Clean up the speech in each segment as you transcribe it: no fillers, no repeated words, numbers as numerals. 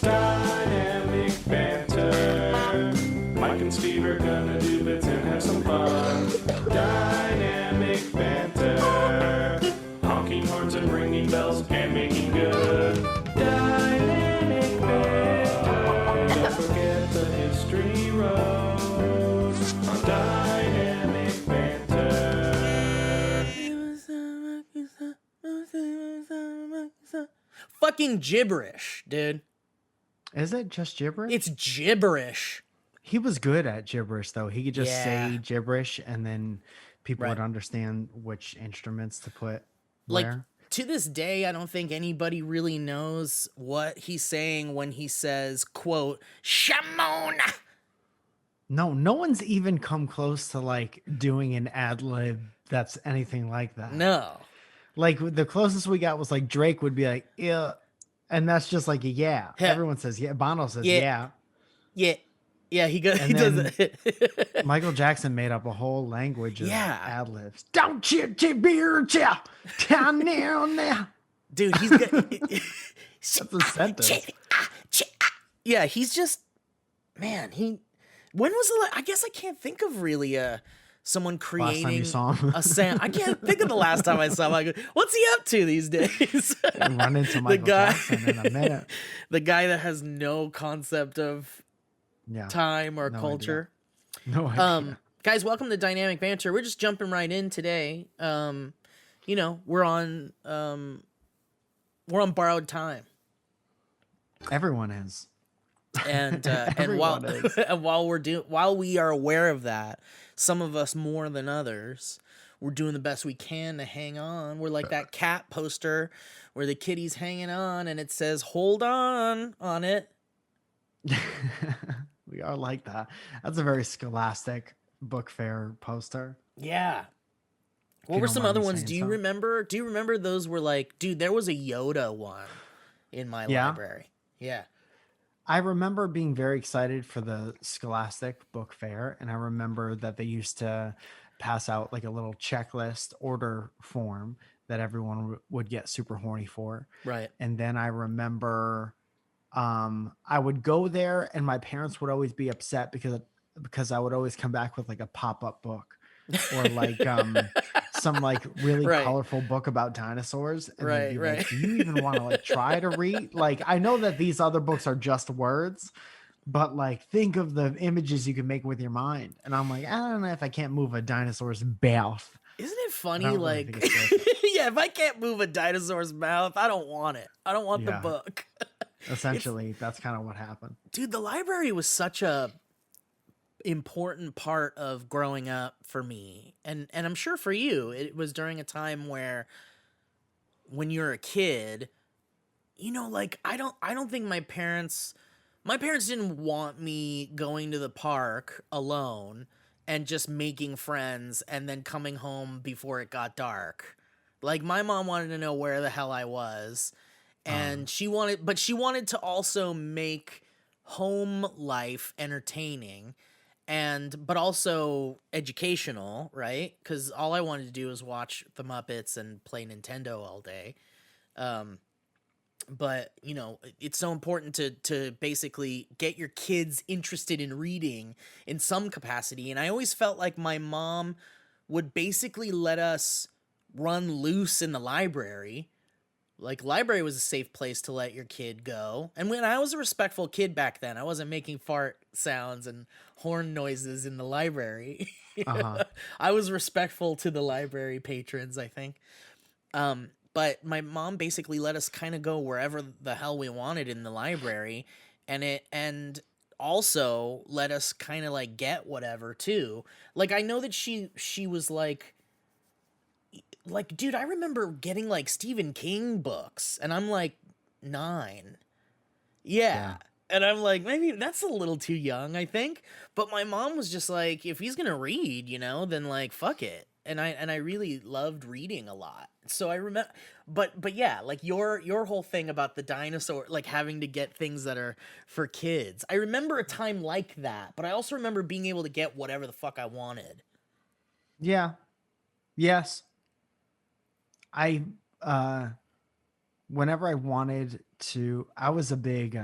Dynamic banter. Mike and Steve are gonna do bits and have some fun. Dynamic banter. Honking horns and ringing bells and making good. Dynamic banter. Don't forget the history road on Dynamic banter. Fucking gibberish, dude. Is it just gibberish? It's gibberish. He was good at gibberish, though. He could just say gibberish, and then people would Right. understand which instruments to put Like, where. to this day, I don't think anybody really knows what he's saying when he says, quote, Shamona. No one's even come close to like doing an ad lib that's anything like that. No. Like the closest we got was like Drake would be like, yeah. And that's just like a yeah. Yeah. Everyone says yeah. Bono says yeah. Yeah. Yeah, he does then it. Michael Jackson made up a whole language of Yeah. ad libs. Don't you beer down there. Dude, he's got That's a sentence. Yeah, he's just, man, when was the I guess I can't think of really someone Last time you creating saw him. a sound. I can't think of the last time I saw him. Like, what's he up to these days? Run into Michael Jackson in a minute. The guy that has no concept of Yeah. time or No culture. No idea. Guys, welcome to Dynamic Banter. We're just jumping right in today. You know, we're on borrowed time. Everyone is. And Everyone is. while we are aware of that, some of us more than others, we're doing the best we can to hang on. We're like that cat poster where the kitty's hanging on and it says "Hold on" it. We are like that. That's a very scholastic book fair poster. Yeah. What you were don't some mind other me ones? saying Do you so. remember? Do you remember those were like, dude, there was a Yoda one in my Yeah? library. Yeah. I remember being very excited for the Scholastic Book Fair, and I remember that they used to pass out like a little checklist order form that everyone would get super horny for. Right. And then I remember I would go there, and my parents would always be upset because I would always come back with like a pop-up book or like some like really Right. colorful book about dinosaurs, and they'd be Right. like, do you even want to like try to read? Like, I know that these other books are just words, but like think of the images you can make with your mind. And I'm like, I don't know if I can't move a dinosaur's mouth. Isn't it funny? I don't really Like, think it's worth it. yeah, if I can't move a dinosaur's mouth, I don't want it. I don't want the Yeah. book. Essentially, that's kind of what happened. Dude, the library was such a important part of growing up for me. And I'm sure for you, it was during a time where when you're a kid, you know, like I don't think my parents didn't want me going to the park alone and just making friends and then coming home before it got dark. Like my mom wanted to know where the hell I was, and she wanted to also make home life entertaining but also educational, right? Because all I wanted to do was watch the Muppets and play Nintendo all day. But you know, it's so important to basically get your kids interested in reading in some capacity. And I always felt like my mom would basically let us run loose in the library. Like, library was a safe place to let your kid go. And when I was a respectful kid back then, I wasn't making fart sounds and horn noises in the library. Uh-huh. I was respectful to the library patrons, I think. But my mom basically let us kind of go wherever the hell we wanted in the library, and also let us kind of like get whatever too. Like, I know that she was like, dude, I remember getting like Stephen King books, and I'm like 9. Yeah. And I'm like, maybe that's a little too young, I think. But my mom was just like, if he's gonna read, you know, then like fuck it. And I really loved reading a lot. So I remember, but yeah, like your whole thing about the dinosaur, like having to get things that are for kids. I remember a time like that, but I also remember being able to get whatever the fuck I wanted. Yeah. Yes. Whenever I wanted to, I was a big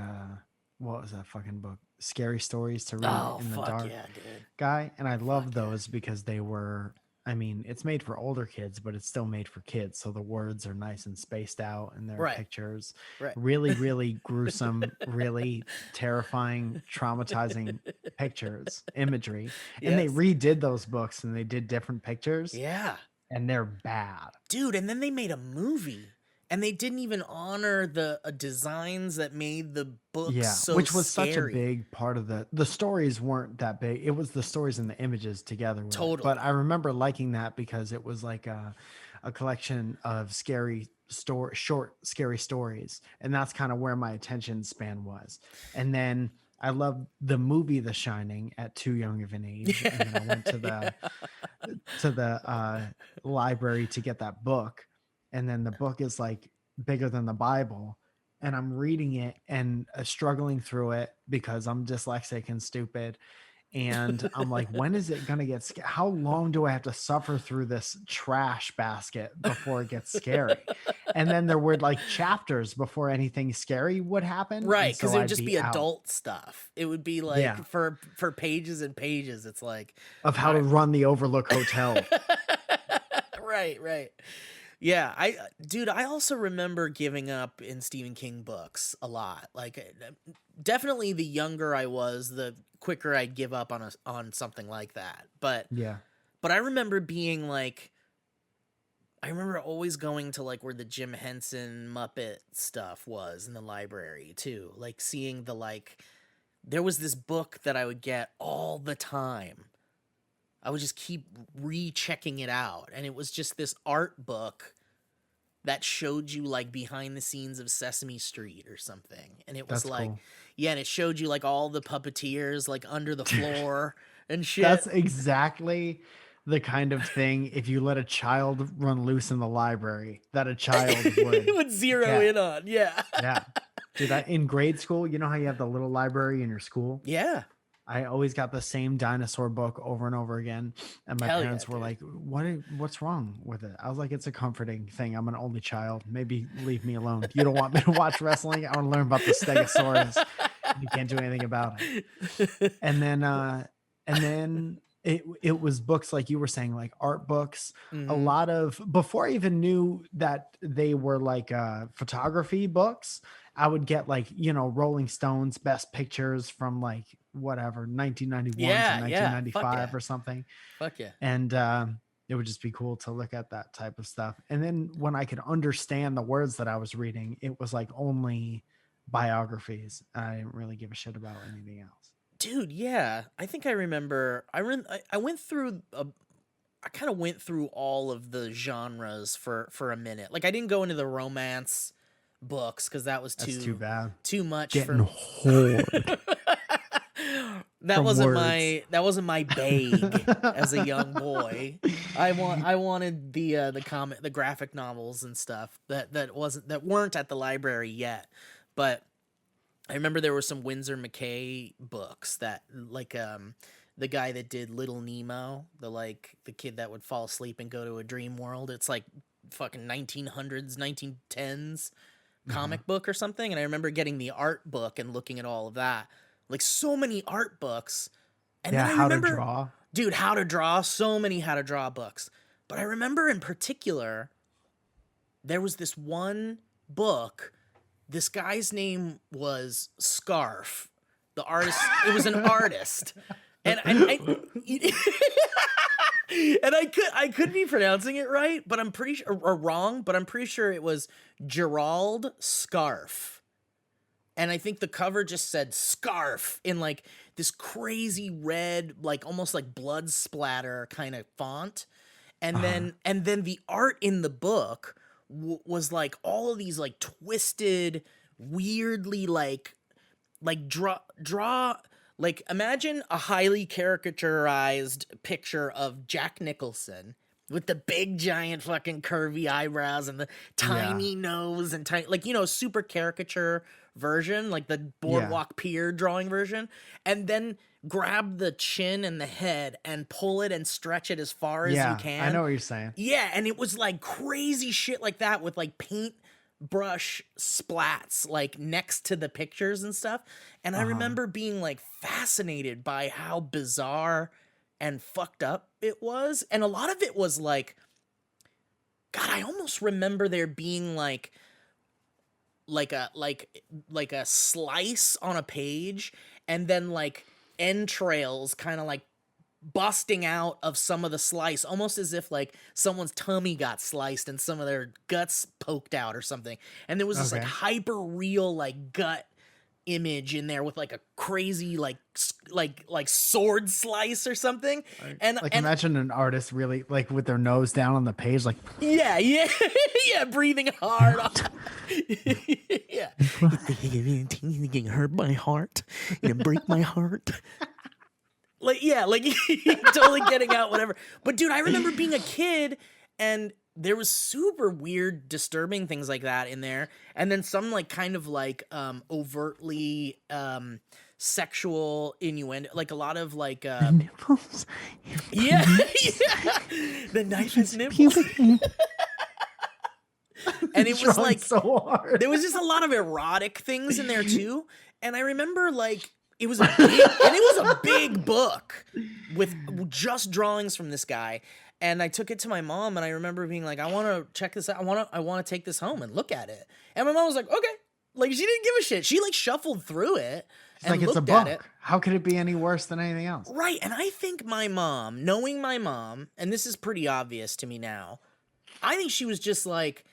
what was that fucking book? Scary Stories to Read Oh, in the fuck Dark yeah, dude. guy. And I love Fuck yeah. those because they were, I mean, it's made for older kids, but it's still made for kids. So the words are nice and spaced out and there are Right. pictures. Right. Really, really gruesome, really terrifying, traumatizing pictures, imagery. And they Yes. redid those books and they did different pictures Yeah. and they're bad. Dude, and then they made a movie. And they didn't even honor the designs that made the books Yeah, so which was such a scary. big part of the stories weren't that big. It was the stories and the images together with it. But Totally. I remember liking that because it was like a collection of short scary stories, and that's kind of where my attention span was. And then I loved the movie The Shining at too young of an age, and then I went to the library to get that book, and then the book is like bigger than the Bible, and I'm reading it and struggling through it because I'm dyslexic and stupid. And I'm like, when is it gonna get how long do I have to suffer through this trash basket before it gets scary? And then there were like chapters before anything scary would happen, Right, and because so it would I'd just be be out. adult stuff. It would be like Yeah, for pages and pages. It's like, of how all to right. run the Overlook Hotel. Right, right. Yeah, dude, I also remember giving up in Stephen King books a lot. Like, definitely the younger I was, the quicker I'd give up on something like that. Yeah. But I remember being like, I remember always going to like where the Jim Henson Muppet stuff was in the library too. Like seeing the like, there was this book that I would get all the time. I would just keep rechecking it out, and it was just this art book that showed you like behind the scenes of Sesame Street or something. And it was That's like, cool. yeah, and it showed you like all the puppeteers like under the Dude, floor and shit. that's exactly the kind of thing if you let a child run loose in the library that a child It would would zero get. in on. Yeah. Yeah. Dude, in grade school, you know how you have the little library in your school? Yeah. I always got the same dinosaur book over and over again. And my Hell yeah, parents were dude. like, what's wrong with it? I was like, it's a comforting thing. I'm an only child. Maybe leave me alone. You don't want me to watch wrestling? I want to learn about the Stegosaurus. You can't do anything about it. And then it was books like you were saying, like art books. A Hmm. lot of, before I even knew that they were like photography books, I would get like, Rolling Stones best pictures from like whatever 1991 to Yeah, yeah. Fuck 1995 yeah. or something. Fuck yeah. And it would just be cool to look at that type of stuff. And then when I could understand the words that I was reading, it was like only biographies. I didn't really give a shit about anything else. Dude, yeah. I think I remember I went through I kind of went through all of the genres for a minute. Like I didn't go into the romance books cuz that was That's too bad. too much Getting for horrid from words. that wasn't my bag as a young boy. I wanted the graphic novels and stuff that weren't at the library yet. But I remember there were some Winsor McCay books that like the guy that did Little Nemo, the kid that would fall asleep and go to a dream world. It's like fucking 1900s, 1910s Uh-huh. comic book or something. And I remember getting the art book and looking at all of that. Like so many art books. And Yeah, then I how to remember, draw. dude, how to draw, so many how to draw books. But I remember in particular, there was this one book. This guy's name was Scarf. The artist, it was an artist. And and I could be pronouncing it right, but I'm pretty sure, or wrong, but I'm pretty sure it was Gerald Scarf. And I think the cover just said Scarf in like this crazy red, like almost like blood splatter kind of font. And Uh-huh. then the art in the book was like all of these like twisted, weirdly like draw like imagine a highly caricaturized picture of Jack Nicholson with the big giant fucking curvy eyebrows and the Yeah. tiny nose and tiny like super caricature version, like the Yeah. Boardwalk Pier drawing version, and then grab the chin and the head and pull it and stretch it as far as you Yeah. I can. know what you're saying. Yeah, and it was like crazy shit like that with like paint brush splats like next to the pictures and stuff. And I remember being like fascinated by how bizarre and fucked up it was. And a lot of it was like, God, I almost remember there being like a slice on a page, and then like entrails kind of like busting out of some of the slice, almost as if like someone's tummy got sliced and some of their guts poked out or something. And there was this like hyper real like gut image in there with like a crazy like sword slice or something. And imagine an artist really like with their nose down on the page, like yeah breathing hard. Yeah, getting hurt my heart, break my heart. Like totally getting out whatever. But dude, I remember being a kid and there was super weird, disturbing things like that in there, and then some like kind of like overtly sexual innuendo, like a lot of like nipples. Yeah. The knife has nipples. And it was like so hard. There was just a lot of erotic things in there too, and I remember like it was a big book with just drawings from this guy. And I took it to my mom, and I remember being like, I want to check this out. I want to take this home and look at it. And my mom was like, okay. Like, she didn't give a shit. She like shuffled through it and like, looked it's a book. at it. How could it be any worse than anything else? Right. And I think my mom, knowing my mom, and this is pretty obvious to me now, I think she was just like,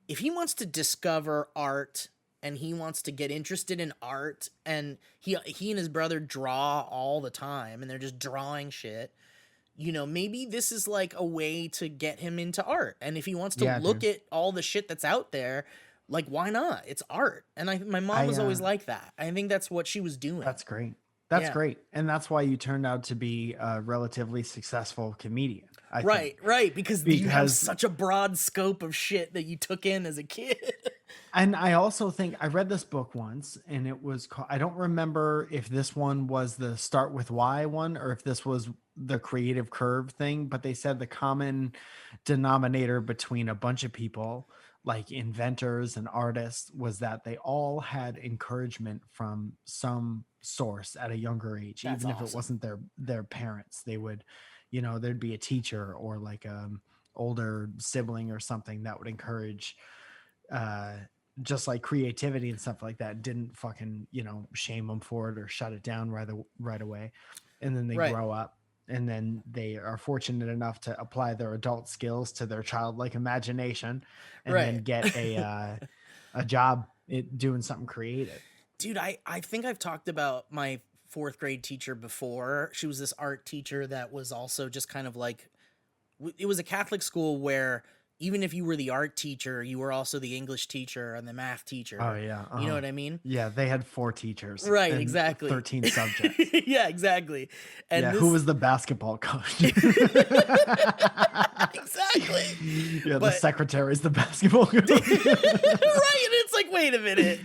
if he wants to discover art and he wants to get interested in art, and he and his brother draw all the time and they're just drawing shit, you know, maybe this is like a way to get him into art. And if he wants to look at all the shit that's out there, like, why not? It's art. And my mom was always like that. I think that's what she was doing. That's great. That's great. And that's why you turned out to be a relatively successful comedian. I think. Right. Because you have such a broad scope of shit that you took in as a kid. And I also think I read this book once, and it was called, I don't remember if this one was the Start With Why one or if this was the Creative Curve thing, but they said the common denominator between a bunch of people like inventors and artists was that they all had encouragement from some source at a younger age. That's even if it wasn't their parents. They would, you know, there'd be a teacher or like older sibling or something that would encourage just like creativity and stuff like that. Didn't fucking, you know, shame them for it or shut it down right away. And then they grow up, and then they are fortunate enough to apply their adult skills to their childlike imagination, and then get a job doing something creative. Dude, I think I've talked about my 4th grade teacher before. She was this art teacher that was also just kind of like, it was a Catholic school where even if you were the art teacher, you were also the English teacher and the math teacher. Oh, yeah. You know what I mean? Yeah, they had 4 teachers. Right, exactly. 13 subjects. Yeah, exactly. And who was the basketball coach? Exactly. Yeah, the secretary's the basketball coach. Right, and it's like, wait a minute.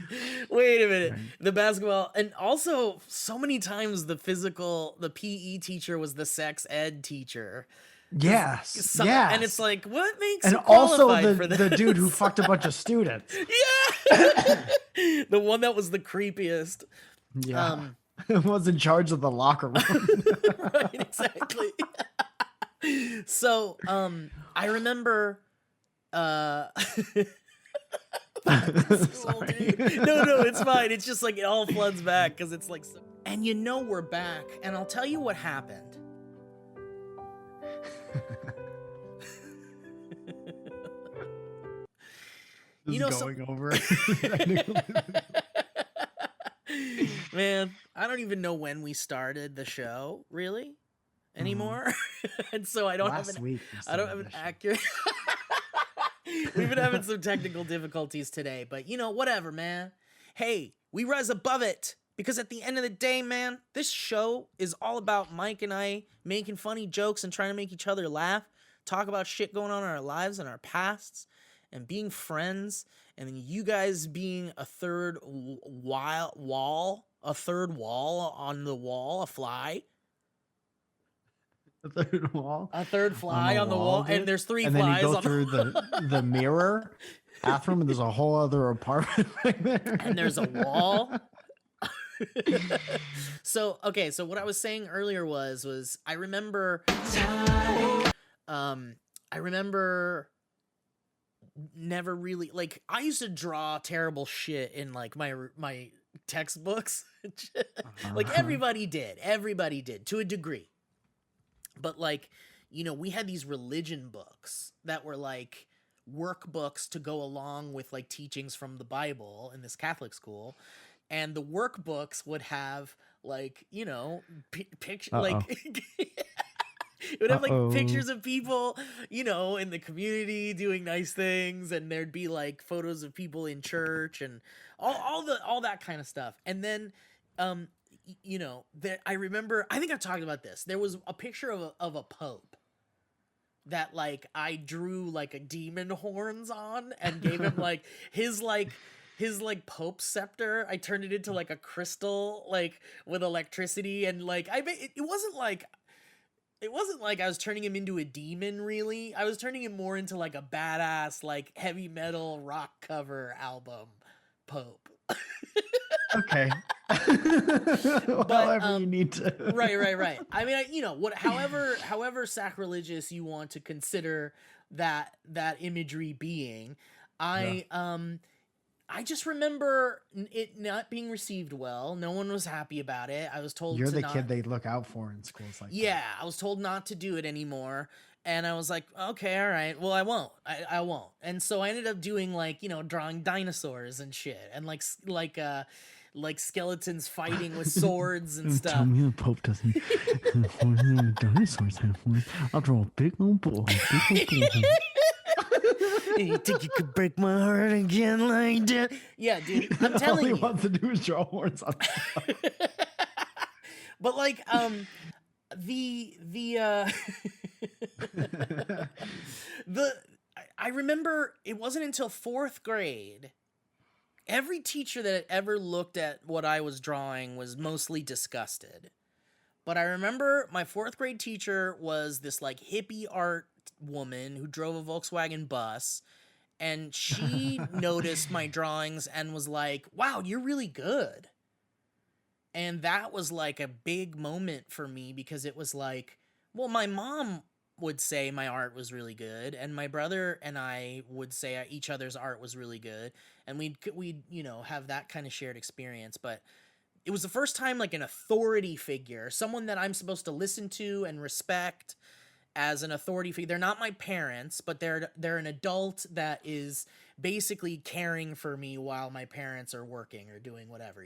Right. The basketball, and also so many times the PE teacher was the sex ed teacher. Yes. And it's like, what makes and you qualified also for this? the dude who fucked a bunch of students. Yeah. The one that was the creepiest. Yeah. Was in charge of the locker room. Right, exactly. So, I remember Sorry. No, it's fine. It's just like it all floods back because it's like, and you know we're back, and I'll tell you what happened. Over. Man, I don't even know when we started the show really anymore. And so I don't have an accurate We've been having some technical difficulties today, but you know, whatever, man. Hey, we rise above it. Because at the end of the day, man, this show is all about Mike and I making funny jokes and trying to make each other laugh, talk about shit going on in our lives and our pasts, and being friends, and then you guys being a third wall on the wall, a fly. A third wall? A third fly on the wall, dude. and there's 3 and flies then you go on through the mirror. bathroom, and there's a whole other apartment right there. And there's a wall. So okay, so what I was saying earlier was I remember I remember never really, like, I used to draw terrible shit in like my textbooks. Like everybody did to a degree. But like, we had these religion books that were like workbooks to go along with like teachings from the Bible in this Catholic school. And the workbooks would have like, picture like it would have like pictures of people, in the community doing nice things, and there'd be like photos of people in church and all that kind of stuff. And then I remember, I think I talked about this. There was a picture of a pope that like I drew like a demon horns on and gave him like his pope scepter. I turned it into like a crystal, like with electricity, and like it wasn't like I was turning him into a demon, really. I was turning him more into like a badass, like heavy metal rock cover album pope. Okay. However you need to. Right. I mean, however sacrilegious you want to consider that imagery being, I just remember it not being received well. No one was happy about it. I was told You're the kid they look out for in schools like that. Yeah, I was told not to do it anymore. And I was like, okay, all right. Well, I won't. I won't. And so I ended up doing like, drawing dinosaurs and shit, and like skeletons fighting with swords and stuff. Tell me the Pope doesn't. Dinosaurs have one. I'll draw a big old bull. You think you could break my heart again like that? Yeah, dude. I'm telling you. All he wants to do is draw horns on. But like, I remember it wasn't until 4th grade. Every teacher that had ever looked at what I was drawing was mostly disgusted. But I remember my 4th grade teacher was this like hippie art woman who drove a Volkswagen bus, and she noticed my drawings and was like, wow, you're really good. And that was like a big moment for me, because it was like, well, my mom would say my art was really good, and my brother and I would say each other's art was really good, and we'd have that kind of shared experience. But it was the first time like an authority figure, someone that I'm supposed to listen to and respect as an authority figure. They're not my parents, but they're an adult that is basically caring for me while my parents are working or doing whatever,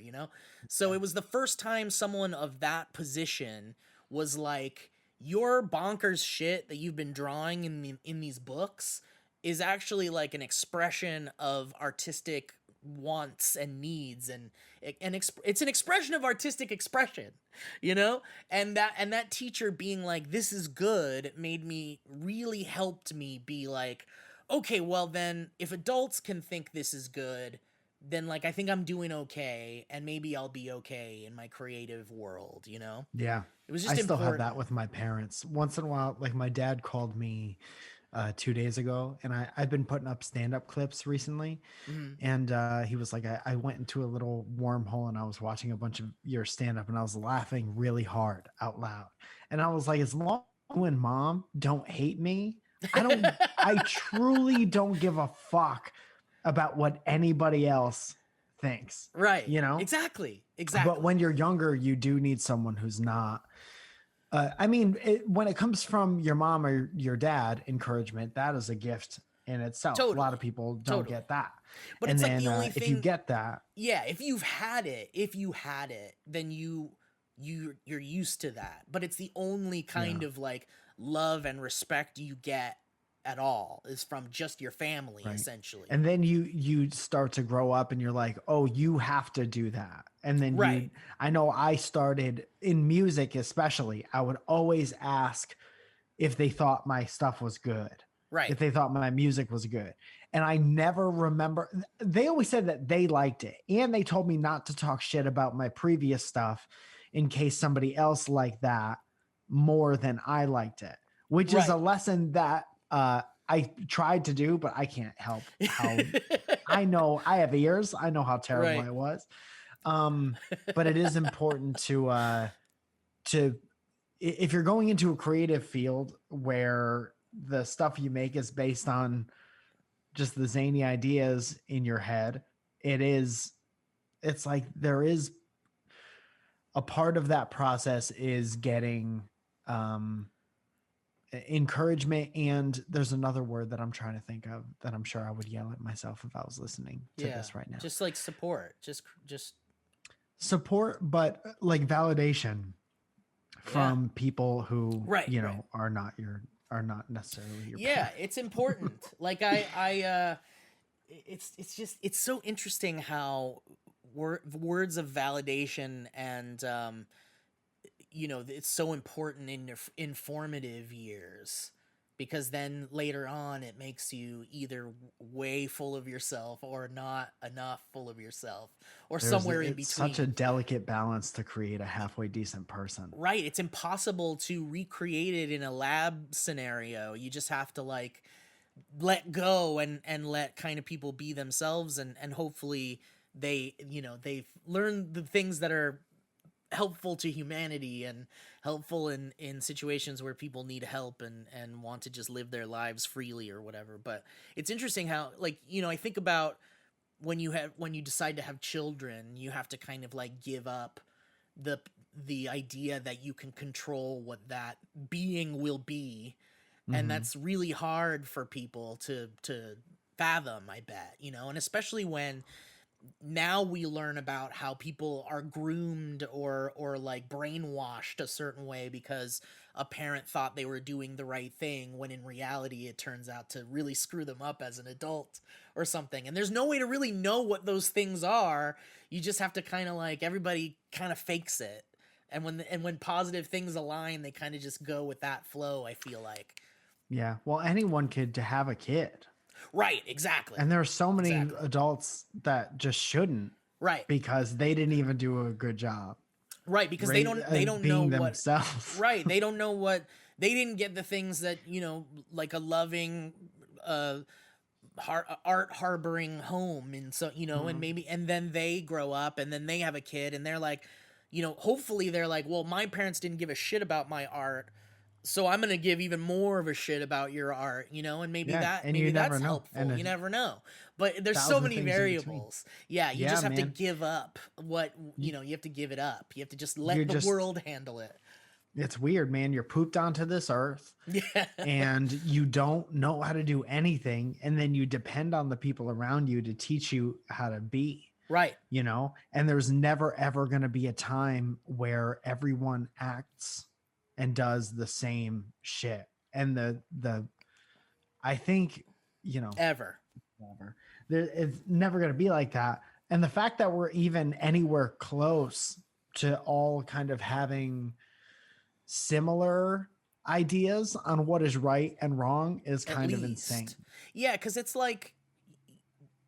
So it was the first time someone of that position was like, your bonkers shit that you've been drawing in these books is actually like an expression of artistic wants and needs, and it's an expression of artistic expression, and that teacher being like, this is good, really helped me be like, okay, well then if adults can think this is good, then like I think I'm doing okay, and maybe I'll be okay in my creative world, Yeah. It was just I still have important. that with my parents. Once in a while, like my dad called me 2 days ago, and I've been putting up stand-up clips recently. And he was like, I went into a little wormhole and I was watching a bunch of your stand-up, and I was laughing really hard out loud. And I was like, as long as you and mom don't hate me, I truly don't give a fuck about what anybody else thinks. Right. Exactly. But when you're younger, you do need someone who's not. I mean, when it comes from your mom or your dad, encouragement, that is a gift in itself. Totally. A lot of people don't get that. But and it's then, like the only if thing. you get that, yeah, if you had it, then you're used to that. But it's the only kind of like love and respect you get at all is from just your family, essentially. And then you start to grow up and you're like, oh, you have to do that. And then I know I started in music, especially, I would always ask if they thought my stuff was good. Right. If they thought my music was good. And I never remember, they always said that they liked it. And they told me not to talk shit about my previous stuff in case somebody else liked that more than I liked it, which is a lesson that I tried to do, but I can't help how I know I have ears. I know how terrible Right. I was. But it is important to if you're going into a creative field where the stuff you make is based on just the zany ideas in your head, it's like there is a part of that process is getting um encouragement, and there's another word that I'm trying to think of that I'm sure I would yell at myself if I was listening to Yeah. this right now. Just like support. Just Support, but like validation yeah. from people who, Right, you right. know, are not necessarily your Yeah, parents. it's important. Like it's just it's so interesting how words of validation and it's so important in your informative years, because then later on it makes you either way full of yourself or not enough full of yourself, or somewhere in It's such a between. delicate balance to create a halfway decent person. Right, it's impossible to recreate it in a lab scenario. You just have to like let go and let kind of people be themselves, and hopefully they've learned the things that are helpful to humanity and helpful in situations where people need help and want to just live their lives freely or whatever. But it's interesting how, like, I think about when you decide to have children, you have to kind of like give up the idea that you can control what that being will be, and Hmm. that's really hard for people to fathom, I bet. And especially when now we learn about how people are groomed or like brainwashed a certain way because a parent thought they were doing the right thing, when in reality it turns out to really screw them up as an adult or something. And there's no way to really know what those things are. You just have to kind of like, everybody kind of fakes it. And when positive things align, they kind of just go with that flow, I feel like. Yeah. Well, anyone could to have a kid. Right, exactly. And there are so many Exactly. adults that just shouldn't, Right. because they didn't even do a good job Right, because they don't know being what. themselves. Right, they don't know what, they didn't get the things that, like a loving uh art harboring home, and so, and Mhm. maybe, and then they grow up and then they have a kid and they're like, hopefully they're like, well, my parents didn't give a shit about my art, so I'm gonna give even more of a shit about your art, and maybe Yeah, that and you maybe never that's know. And helpful. You never know. But there's so thousand many things in between. variables. Yeah, you Yeah, just have to man. give up what, You, you have to give it up. You have to just you're let the just world handle it. it's weird, man. You're pooped onto this earth Yeah. and you don't know how to do anything, and then you depend on the people around you to teach you how to be, Right. and there's never ever going to be a time where everyone acts and does the same shit. And the I think, you know, Ever. whatever. It's never going to be like that. And the fact that we're even anywhere close to all kind of having similar ideas on what is right and wrong is At kind of insane. least. Yeah, because it's like,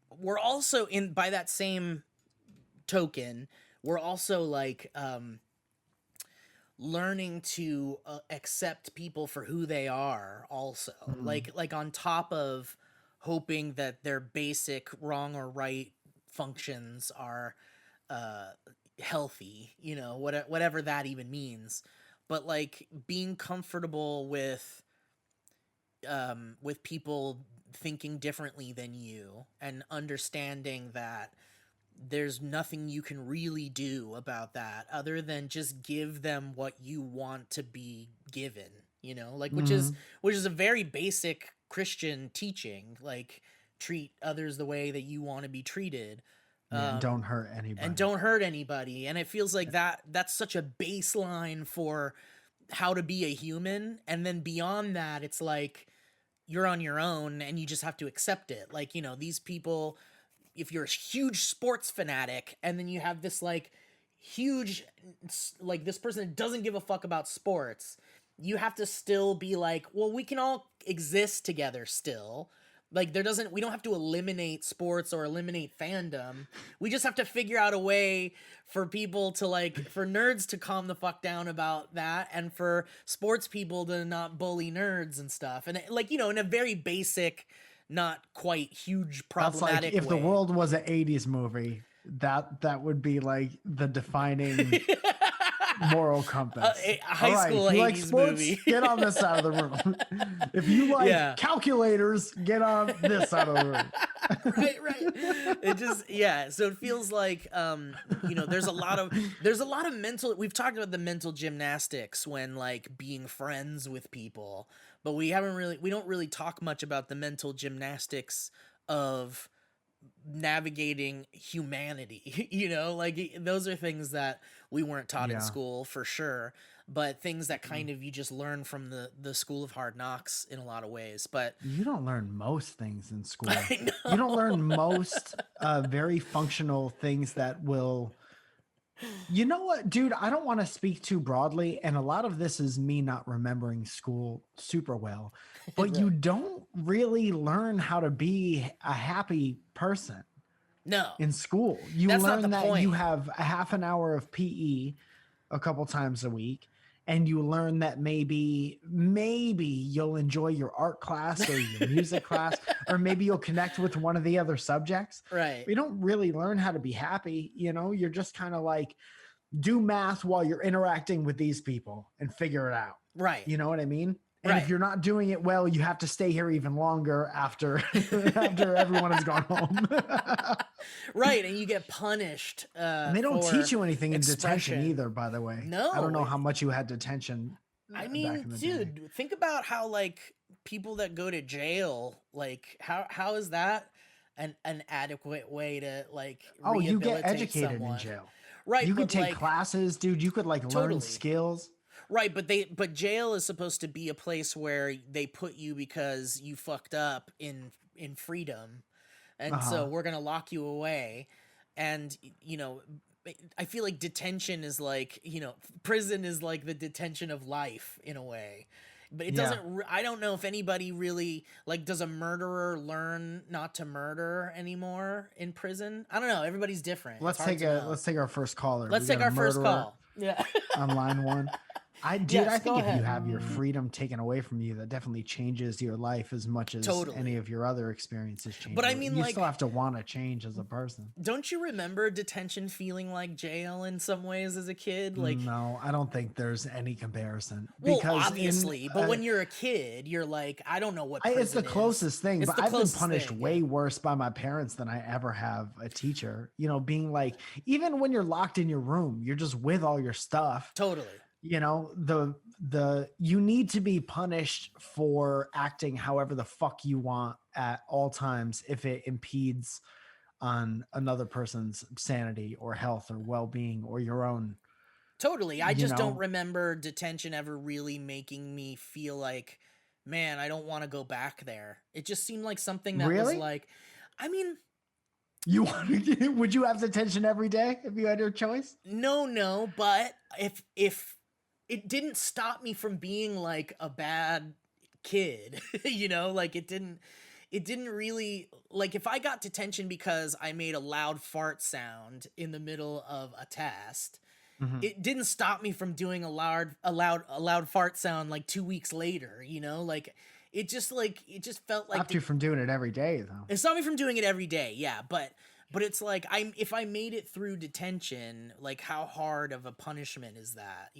we're also in, by that same token, we're also like learning to accept people for who they are also, Mhm. like on top of hoping that their basic wrong or right functions are uh healthy, whatever that even means. But like being comfortable with people thinking differently than you, and understanding that there's nothing you can really do about that other than just give them what you want to be given, like, Mhm. which is a very basic Christian teaching, like treat others the way that you want to be treated, Yeah, and um don't hurt and anybody. don't hurt anybody. And it feels like that's such a baseline for how to be a human, and then beyond that it's like you're on your own and you just have to accept it. Like, these people, if you're a huge sports fanatic and then you have this like huge, like this person that doesn't give a fuck about sports, you have to still be like, well, we can all exist together still, Like we don't have to eliminate sports or eliminate fandom. We just have to figure out a way for people to for nerds to calm the fuck down about that, and for sports people to not bully nerds and stuff. And in a very basic, not quite huge That's like problematic if the way. world was an 80s movie, that would be like the defining moral compass. A high school if you 80s like sports, movie. get on this side of the room. If you like calculators, get on this side of the room. right. It just so it feels like there's a lot of mental, we've talked about the mental gymnastics when being friends with people, but we don't really talk much about the mental gymnastics of navigating humanity. Those are things that we weren't taught in school for sure, but things that kind of you just learn from the school of hard knocks in a lot of ways. But you don't learn most things in school. I know. You don't learn most very functional things that will, you know what, dude, I don't want to speak too broadly, and a lot of this is me not remembering school super well, but Right. you don't really learn how to be a happy person. No. In school, you That's not learn the that point. you have a half an hour of PE a couple times a week, and you learn that maybe you'll enjoy your art class or your music class, or maybe you'll connect with one of the other subjects. Right. You don't really learn how to be happy. You're just kind of like, do math while you're interacting with these people and figure it out. Right. You know what I mean? And Right. if you're not doing it well, you have to stay here even longer after everyone has gone home. Right, and you get punished. And they don't for teach you anything in expression. detention either, by the way. No. I don't know how much you had detention. I back mean, in the day. dude, think about how people that go to jail, how is that an adequate way to Oh, you get rehabilitate educated someone? in jail. Right, You but could take classes, dude. You could Totally. learn skills. Right, but jail is supposed to be a place where they put you because you fucked up in freedom, and so we're gonna lock you away. And I feel like detention is prison is like the detention of life in a way, but it doesn't. I don't know if anybody really does a murderer learn not to murder anymore in prison? I don't know. Everybody's different. Let's take our first caller. Let's We take got a our first murderer call. Yeah. on line one. I Yes, think go if you ahead. have your freedom taken away from you, that definitely changes your life as much as Totally. any of your other experiences change. But I you. mean, you still have to want to change as a person. Don't you remember detention feeling like jail in some ways as a kid? No, I don't think there's any comparison. Well, Because obviously, but when you're a kid, you're like, I don't know what prison it's the closest thing, It's but the I've been closest punished thing, way yeah. worse by my parents than I ever have a teacher. Being like, even when you're locked in your room, you're just with all your stuff. Totally. You need to be punished for acting however the fuck you want at all times if it impedes on another person's sanity or health or well-being or your own. Totally. I just don't remember detention ever really making me feel like, man, I don't want to go back there. It just seemed like something that Really? was like, I mean, would you have detention every day if you had your choice? no, but if it didn't stop me from being like a bad kid, it didn't really, if I got detention because I made a loud fart sound in the middle of a test, it didn't stop me from doing a loud fart sound 2 weeks later, it just felt like Stopped you from doing it every day, though. it stopped me from doing it every day. Yeah. But it's like, if I made it through detention, how hard of a punishment is that?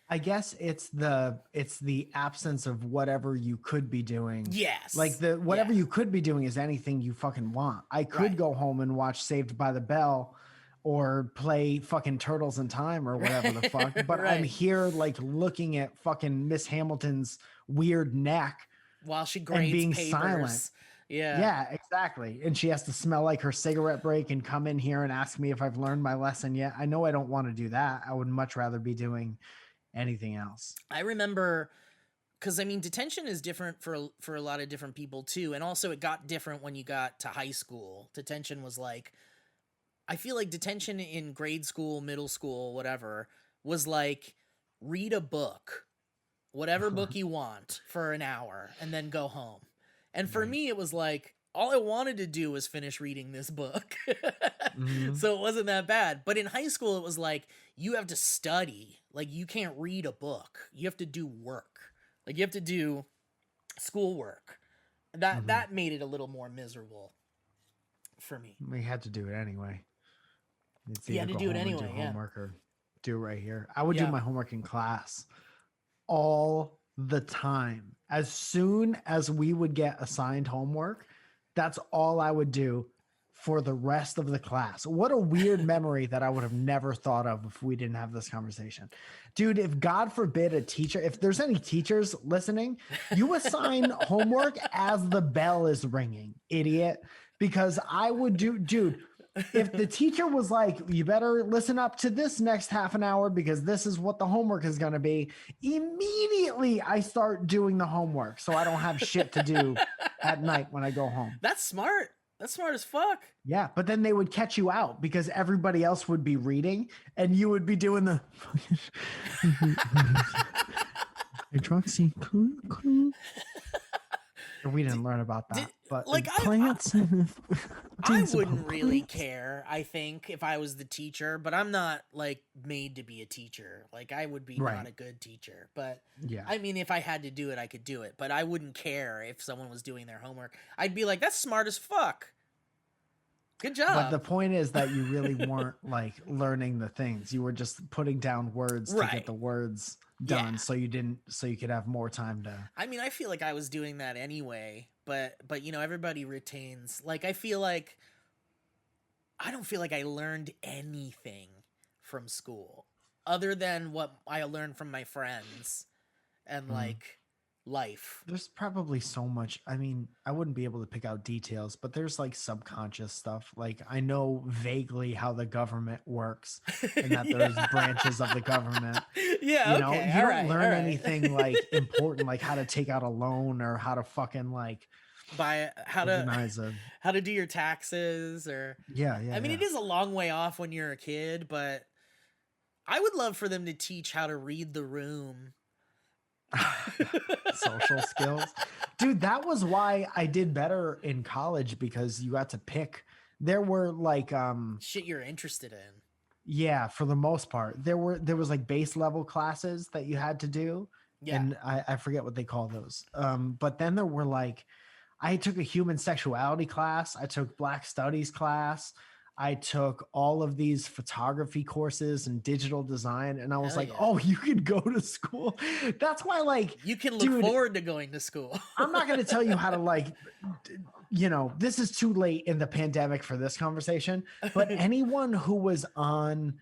I guess it's the absence of whatever you could be doing. Yes. Whatever you could be doing is anything you fucking want. I could go home and watch Saved by the Bell or play fucking Turtles in Time or whatever the fuck. But I'm here looking at fucking Miss Hamilton's weird neck while she grades being papers. silent. Yeah, exactly. And she has to smell like her cigarette break and come in here and ask me if I've learned my lesson yet. I know I don't want to do that. I would much rather be doing anything else. I remember, because detention is different for a lot of different people too, and also it got different when you got to high school. Detention was I feel like detention in grade school, middle school, whatever, was read a book, whatever book you want, for an hour and then go home. And for Right. me, it was like, all I wanted to do was finish reading this book. Mhm. So it wasn't that bad. But in high school, it was like, you have to study. Like, you can't read a book. You have to do work. Like, you have to do schoolwork. That Mhm. that made it a little more miserable for me. We had to do it anyway. It's You either had to go do it home and do anyway, yeah. homework or do it right here. I would do Yeah. my homework in class all the time. As soon as we would get assigned homework, that's all I would do for the rest of the class. What a weird memory that I would have never thought of if we didn't have this conversation. Dude, if God forbid a teacher, if there's any teachers listening, you assign homework as the bell is ringing, idiot. Because I would do, dude, if the teacher was like, you better listen up to this next half an hour because this is what the homework is going to be, immediately I start doing the homework so I don't have shit to do at night when I go home. That's smart. That's smart as fuck. Yeah, but then they would catch you out because everybody else would be reading and you would be doing the hydroxy. We didn't learn about that, but like, plants. I wouldn't really care, I think, if I was the teacher, but I'm not like made to be a teacher. Like, I would be Right. not a good teacher. But Yeah. I mean, if I had to do it, I could do it. But I wouldn't care if someone was doing their homework. I'd be like, that's smart as fuck. Good job. But the point is that you really weren't like learning the things. You were just putting down words to Right. get the words done, Yeah. so you could have more time to. I mean, I feel like I was doing that anyway, but you know, everybody retains. Like, I don't feel like I learned anything from school other than what I learned from my friends and like life. There's probably so much. I mean, I wouldn't be able to pick out details, but there's like subconscious stuff. Like I know vaguely how the government works and that there's branches of the government. Yeah, You know, okay, you all don't right, learn all right. anything like important, like how to take out a loan or how to fucking like By how organize a. to do your taxes or Yeah. I mean, it is a long way off when you're a kid, but I would love for them to teach how to read the room. Social skills. Dude, that was why I did better in college because you got to pick. There were like Shit you're interested in. yeah, for the most part. There was like base level classes that you had to do. Yeah. And I forget what they call those. But then there were like I took a human sexuality class, I took Black Studies class, I took all of these photography courses and digital design, and I was Hell like, yeah. oh, you could go to school. That's why, like, You can look dude, forward to going to school. I'm not going to tell you how to, like, you know, this is too late in the pandemic for this conversation, but anyone who was on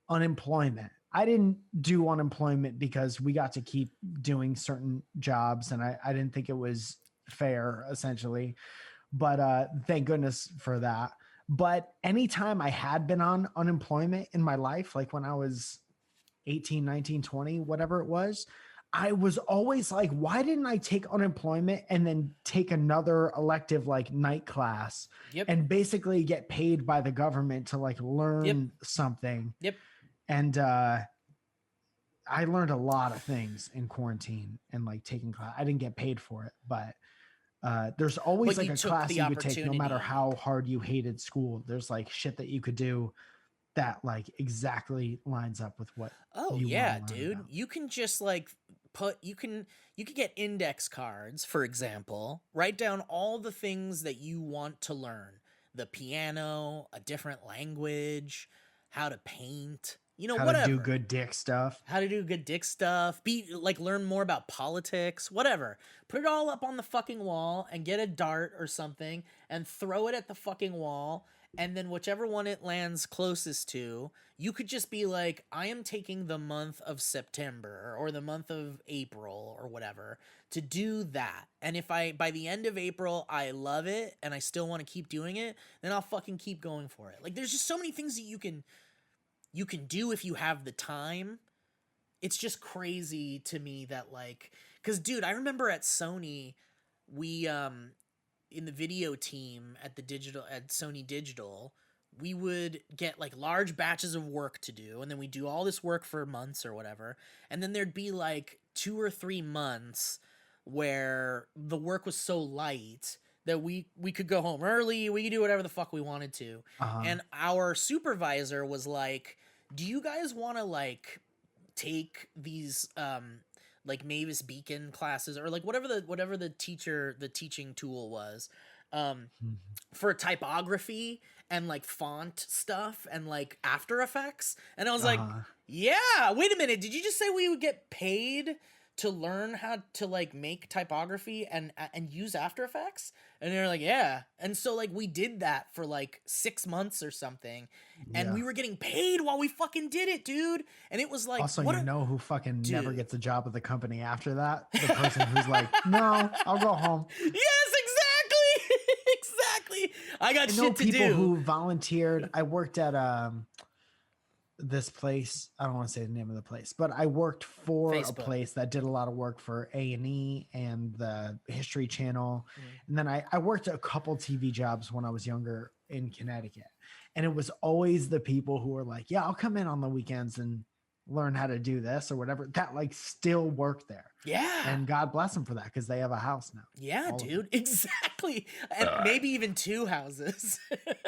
unemployment, I didn't do unemployment because we got to keep doing certain jobs, and I didn't think it was fair, essentially. But thank goodness for that. But anytime I had been on unemployment in my life, like when I was 18, 19, 20, whatever it was, I was always like, why didn't I take unemployment and then take another elective like night class Yep. and basically get paid by the government to like learn something? Yep. And I learned a lot of things in quarantine and like taking class. I didn't get paid for it, but there's always But like you a took class the you could take no matter opportunity. how hard you hated school. There's like shit that you could do that like exactly lines up with what Oh you yeah, wanna learn dude. about. You can just like you can get index cards, for example. Write down all the things that you want to learn. The piano, a different language, how to paint, you know, How whatever. to do good dick stuff. How to do good dick stuff. Be like learn more about politics, whatever. Put it all up on the fucking wall and get a dart or something and throw it at the fucking wall. And then whichever one it lands closest to, you could just be like, I am taking the month of September or the month of April or whatever to do that. And if by the end of April, I love it and I still want to keep doing it, then I'll fucking keep going for it. Like, there's just so many things that you can do if you have the time. It's just crazy to me that, like, because dude, I remember at Sony, we in the video team at Sony Digital, we would get like large batches of work to do, and then we do all this work for months or whatever, and then there'd be like 2 or 3 months where the work was so light that we could go home early, we could do whatever the fuck we wanted to. Uh-huh. And our supervisor was like, "Do you guys want to like take these like Mavis Beacon classes or like whatever the teaching tool was Mhm. for typography and like font stuff and like After Effects?" And I was like, Uh-huh. "Yeah, wait a minute. Did you just say we would get paid to learn how to like make typography and use After Effects?" And they're like, "Yeah." And so like we did that for like 6 months or something, and Yeah. we were getting paid while we fucking did it, dude. And it was like, Also, what you a know who fucking never dude. gets a job with the company after that? The person who's like, no, I'll go home. Yes, exactly. Exactly. I got I know shit to people do. who volunteered. I worked at this place. I don't want to say the name of the place, but I worked for a Facebook. place that did a lot of work for A&E and the History Channel. Mhm. And then I worked a couple TV jobs when I was younger in Connecticut. And it was always the people who were like, yeah, I'll come in on the weekends and learn how to do this or whatever, that like still work there. Yeah. And God bless them for that, because they have a house now. Yeah, All of dude. Exactly. And maybe even 2 houses.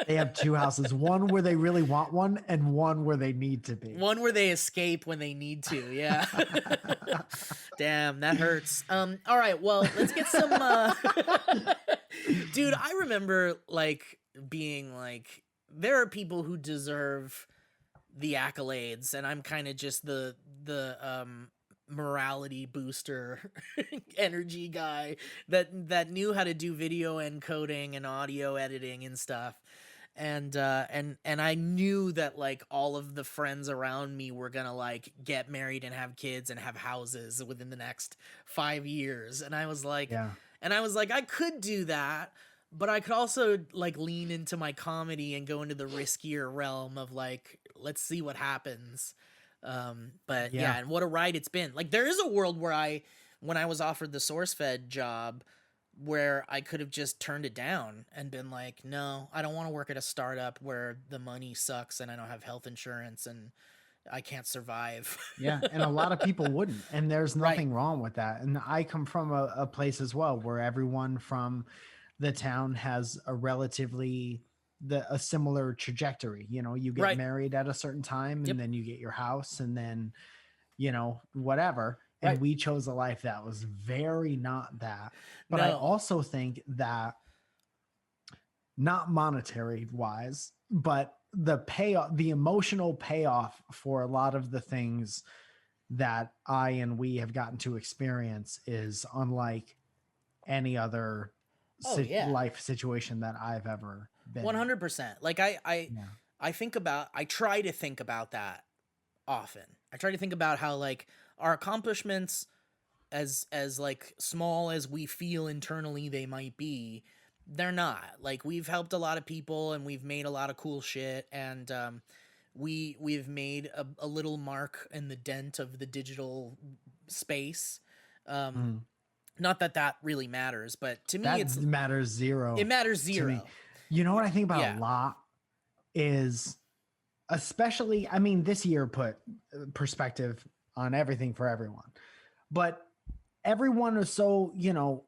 They have 2 houses, one where they really want one and one where they need to be. One where they escape when they need to. Yeah. Damn, that hurts. All right, well, let's get some dude, I remember like being like, there are people who deserve the accolades, and I'm kind of just the morality booster energy guy that knew how to do video encoding and audio editing and stuff. And I knew that like all of the friends around me were gonna like get married and have kids and have houses within the next 5 years. And I was like, Yeah. I could do that, but I could also like lean into my comedy and go into the riskier realm of like, let's see what happens. But yeah. Yeah. And what a ride it's been. Like there is a world where when I was offered the SourceFed job, where I could have just turned it down and been like, no, I don't want to work at a startup where the money sucks and I don't have health insurance and I can't survive. Yeah. And a lot of people wouldn't. And there's Right. nothing wrong with that. And I come from a place as well where everyone from the town has a relatively a similar trajectory. You know, you get Right. married at a certain time and Yep. then you get your house and then, you know, whatever. And Right. we chose a life that was very not that. But I No. also think that, not monetary wise, but the payoff, the emotional payoff for a lot of the things that I and we have gotten to experience is unlike any other Oh, yeah. life situation that I've ever been in. 100%. Like Yeah. I try to think about that often. I try to think about how like our accomplishments, as like small as we feel internally they might be, they're not. Like we've helped a lot of people and we've made a lot of cool shit, and we've made a little mark in the dent of the digital space. Not that really matters, but to me That matters zero. it matters to me. zero. You know what I think about Yeah. a lot is, especially, I mean, this year put perspective on everything for everyone, but everyone is so, you know,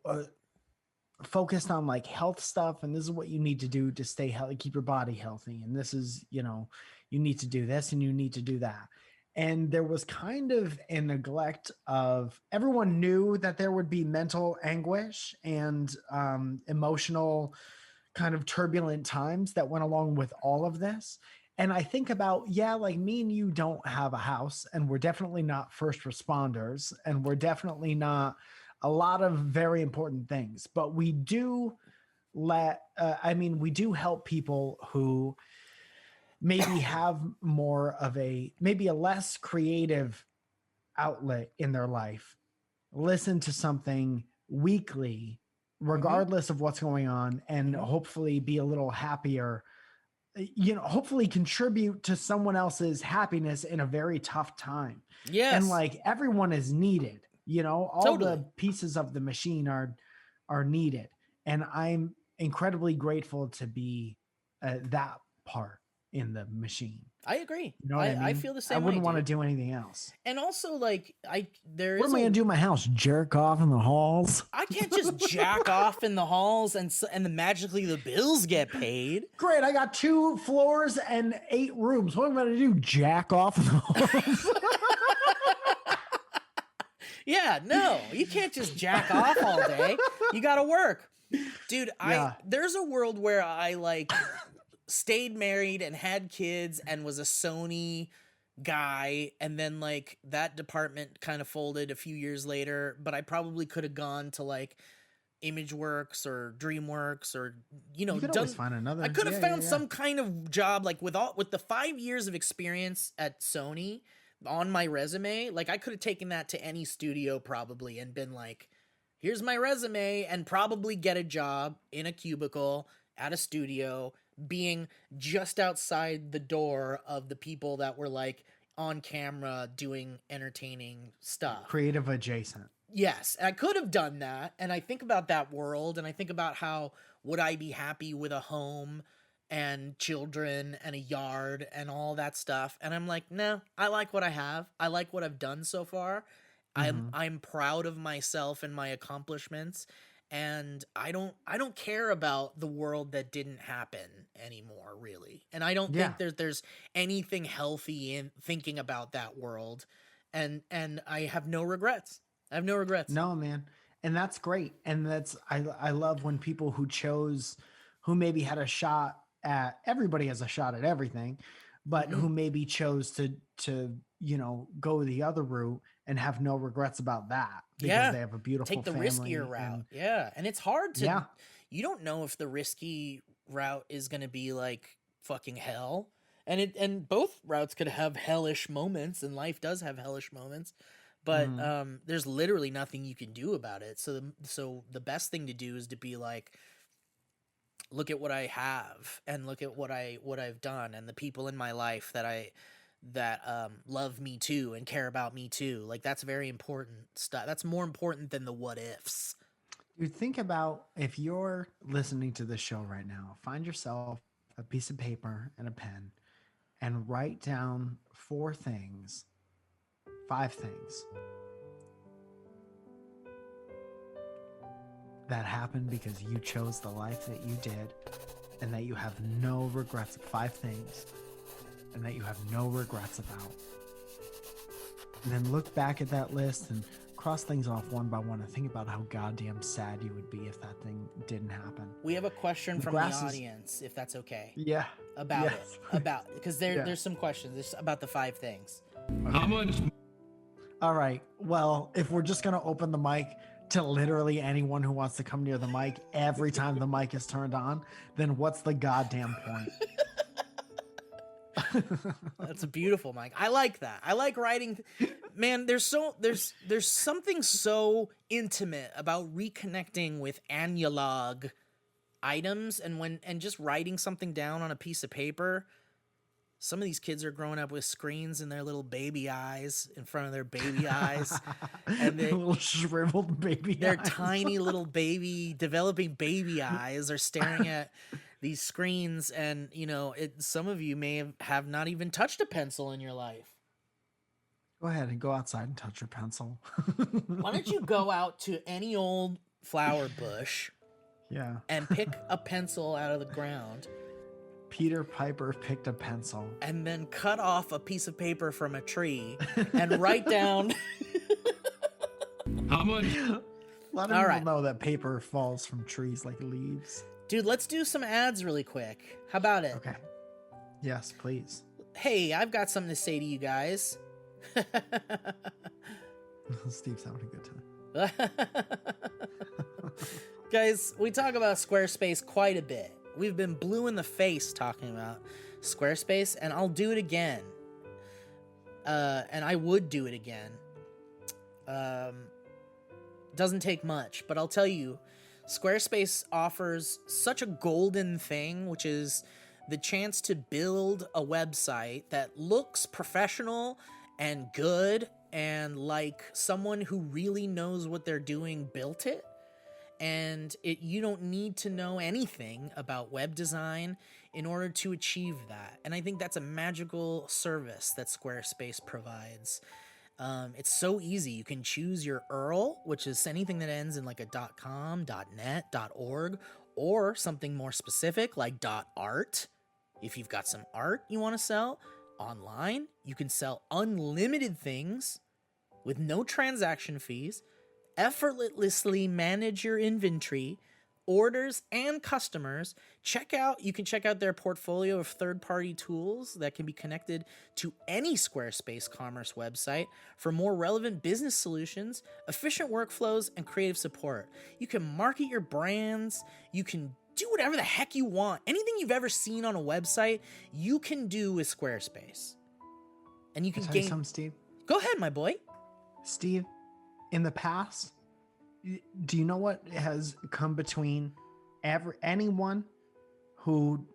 focused on like health stuff, and this is what you need to do to stay healthy, keep your body healthy, and this is, you know, you need to do this and you need to do that. And there was kind of a neglect of, everyone knew that there would be mental anguish and emotional kind of turbulent times that went along with all of this. And I think about, yeah, like me and you don't have a house, and we're definitely not first responders, and we're definitely not a lot of very important things, but we do we do help people who maybe have more of maybe a less creative outlet in their life, listen to something weekly, regardless of what's going on, and hopefully be a little happier, you know, hopefully contribute to someone else's happiness in a very tough time. Yes. And like everyone is needed, you know, all Totally. the pieces of the machine are needed. And I'm incredibly grateful to be that part in the machine. I agree. You know what I mean? I feel the same I wouldn't way, want to dude. do anything else. And also, like, there What is am I gonna do in my house? Jerk off in the halls? I can't just jack off in the halls and then magically the bills get paid. Great, I got 2 floors and 8 rooms. What am I gonna do? Jack off in the halls? Yeah, no, you can't just jack off all day. You got to work. Dude, Yeah. there's a world where I like stayed married and had kids and was a Sony guy, and then like that department kind of folded a few years later, but I probably could have gone to like ImageWorks or DreamWorks or You could always find another. I could have Yeah, found yeah. some kind of job like with the 5 years of experience at Sony on my resume. Like I could have taken that to any studio probably and been like, here's my resume, and probably get a job in a cubicle at a studio, being just outside the door of the people that were like on camera doing entertaining stuff. Creative adjacent. Yes, I could have done that, and I think about that world, and I think about how would I be happy with a home and children and a yard and all that stuff, and I'm like, no, I like what I have. I like what I've done so far. I'm proud of myself and my accomplishments, and I don't care about the world that didn't happen anymore, really. And I don't Yeah. think there's anything healthy in thinking about that world, and I have no regrets. I have no regrets. No, man. And that's great. And I love when people who maybe had a shot at, everybody has a shot at everything, but who maybe chose to go the other route and have no regrets about that because Yeah. they have a beautiful Take the family riskier route. and- Yeah. And it's hard to, Yeah. you don't know if the risky route is going to be like fucking hell. And both routes could have hellish moments, and life does have hellish moments, but there's literally nothing you can do about it. So the best thing to do is to be like, look at what I have, and look at what I've done, and the people in my life that love me too and care about me too. Like that's very important stuff. That's more important than the what ifs. Dude, think about, if you're listening to this show right now, find yourself a piece of paper and a pen and write down 5 things that happened because you chose the life that you did and that you have no regrets. 5 things and that you have no regrets about. And then look back at that list and cross things off one by one and think about how goddamn sad you would be if that thing didn't happen. We have a question The from the grass is- audience, if that's okay. Yeah. About Yes, it. please. About, because Yeah. there's some questions. There's about the 5 things. How much? All right. Well, if we're just going to open the mic to literally anyone who wants to come near the mic every time the mic is turned on, then what's the goddamn point? That's a beautiful, Mike. I like that. I like writing. Man, there's something so intimate about reconnecting with analog items, and just writing something down on a piece of paper. Some of these kids are growing up with screens in their little baby eyes, in front of their baby eyes, and Little shriveled baby their eyes. tiny little developing baby eyes are staring at these screens, and some of you may have not even touched a pencil in your life. Go ahead and go outside and touch your pencil. Why don't you go out to any old flower bush Yeah. and pick a pencil out of the ground, Peter Piper picked a pencil. and then cut off a piece of paper from a tree and write down. How much? A lot of All people right. know that paper falls from trees like leaves. Dude, let's do some ads really quick. How about it? Okay. Yes, please. Hey, I've got something to say to you guys. Steve's having a good time. Guys, we talk about Squarespace quite a bit. We've been blue in the face talking about Squarespace, and I'll do it again. And I would do it again. Doesn't take much, but I'll tell you, Squarespace offers such a golden thing, which is the chance to build a website that looks professional and good, and like someone who really knows what they're doing built it. And you don't need to know anything about web design. in order to achieve that. And I think that's a magical service that Squarespace provides. It's so easy. You can choose your URL, which is anything that ends in like a .com, .net, .org, or something more specific like .art. If you've got some art you want to sell online, you can sell unlimited things with no transaction fees, effortlessly manage your inventory, orders, and customers. You can check out their portfolio of third-party tools that can be connected to any Squarespace commerce website for more relevant business solutions, efficient workflows, and creative support. You can market your brands. You can do whatever the heck you want. Anything you've ever seen on a website, you can do with Squarespace. And you can Tell you something, Steve. Go ahead, my boy. Steve, in the past, do you know what has come between anyone who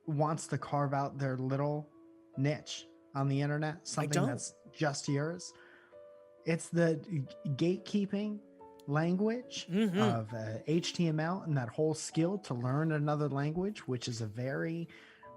wants to carve out their little niche on the internet, something that's just yours? It's the gatekeeping language of HTML and that whole skill to learn another language, which is a very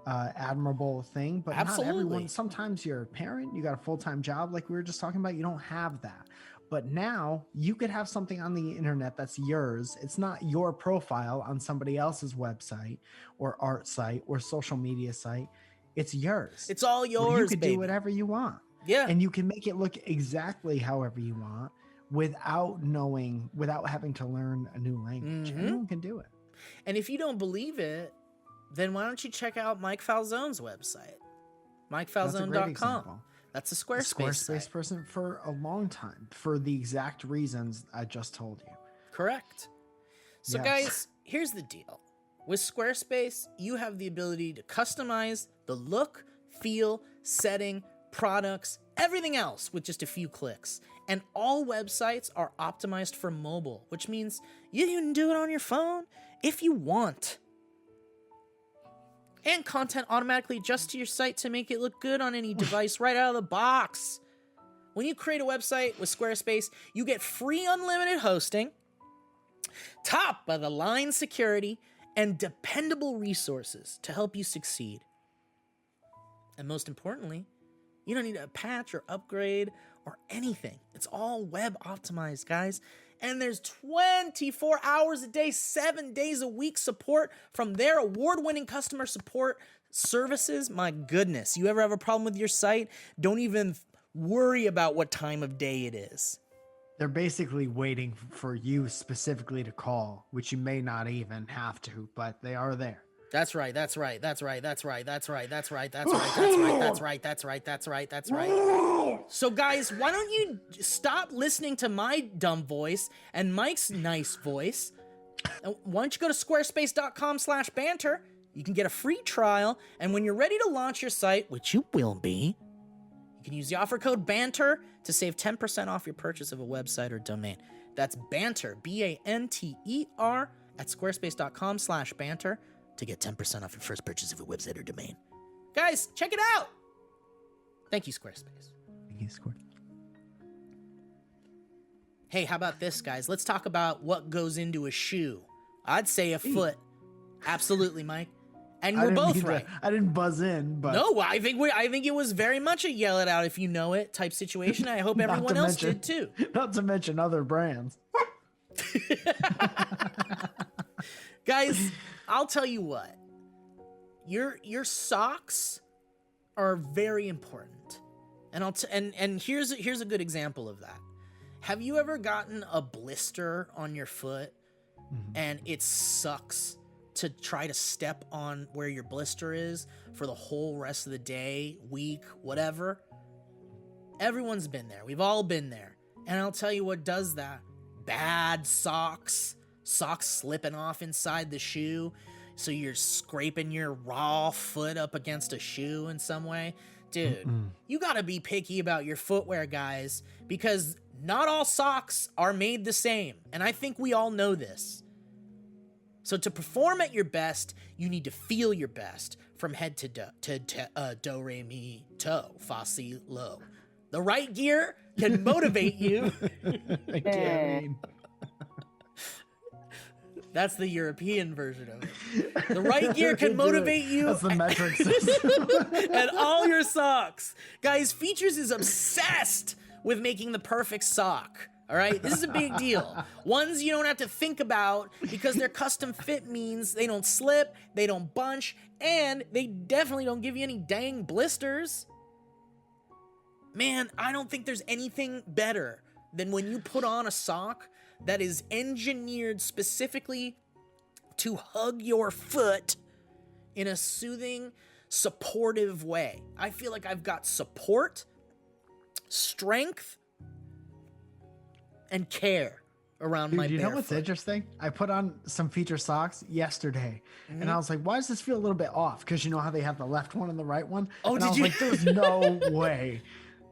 admirable thing. But not everyone. Sometimes you're a parent, you got a full-time job like we were just talking about, you don't have that. But now you could have something on the internet that's yours. It's not your profile on somebody else's website or art site or social media site. It's yours. It's all yours, you can baby. do whatever you want. Yeah. And you can make it look exactly however you want without having to learn a new language. Anyone can do it. And if you don't believe it, then why don't you check out Mike Falzone's website? MikeFalzone.com. That's a Squarespace site. Person for a long time for the exact reasons I just told you. Correct. So guys, here's the deal. With Squarespace, you have the ability to customize the look, feel, setting, products, everything else with just a few clicks. And all websites are optimized for mobile, which means you can do it on your phone if you want. And content automatically adjusts to your site to make it look good on any device right out of the box. When you create a website with Squarespace, you get free unlimited hosting, top-of-the-line security, and dependable resources to help you succeed. And most importantly, you don't need to patch or upgrade or anything. It's all web optimized, guys. And there's 24 hours a day, 7 days a week support from their award-winning customer support services. My goodness, you ever have a problem with your site? Don't even worry about what time of day it is. They're basically waiting for you specifically to call, which you may not even have to, but they are there. That's right. So guys, why don't you stop listening to my dumb voice and Mike's nice voice? And why don't you go to squarespace.com/banter? You can get a free trial, and when you're ready to launch your site, which you will be, you can use the offer code BANTER to save 10% off your purchase of a website or domain. That's BANTER, BANTER, at squarespace.com/banter. to get 10% off your first purchase of a website or domain. Guys, check it out. Thank you, Squarespace. Thank you, Squarespace. Hey, how about this, guys? Let's talk about what goes into a shoe. I'd say a foot. Absolutely, Mike. And we're both right. I didn't buzz in, but no, I think it was very much a yell it out if you know it type situation. I hope everyone else did too. Not to mention other brands. Guys, I'll tell you what. Your socks are very important. And here's a good example of that. Have you ever gotten a blister on your foot and it sucks to try to step on where your blister is for the whole rest of the day, week, whatever? Everyone's been there. We've all been there. And I'll tell you what does that. Bad socks slipping off inside the shoe, so you're scraping your raw foot up against a shoe in some way. Dude, you gotta be picky about your footwear, guys, because not all socks are made the same, and I think we all know this. So to perform at your best, you need to feel your best from head to do, re, mi, to, fa, si, lo. The right gear can motivate you. That's the European version of it. The right gear can Do it. motivate you. That's the metric system. And all your socks. Guys, Features is obsessed with making the perfect sock. All right, this is a big deal. Ones you don't have to think about because their custom fit means they don't slip, they don't bunch, and they definitely don't give you any dang blisters. Man, I don't think there's anything better than when you put on a sock that is engineered specifically to hug your foot in a soothing, supportive way. I feel like I've got support, strength, and care around my Dude, you bare know what's foot. interesting? I put on some Feature socks yesterday, and I was like, why does this feel a little bit off? Because you know how they have the left one and the right one? Oh, and I did was you? like, there's no way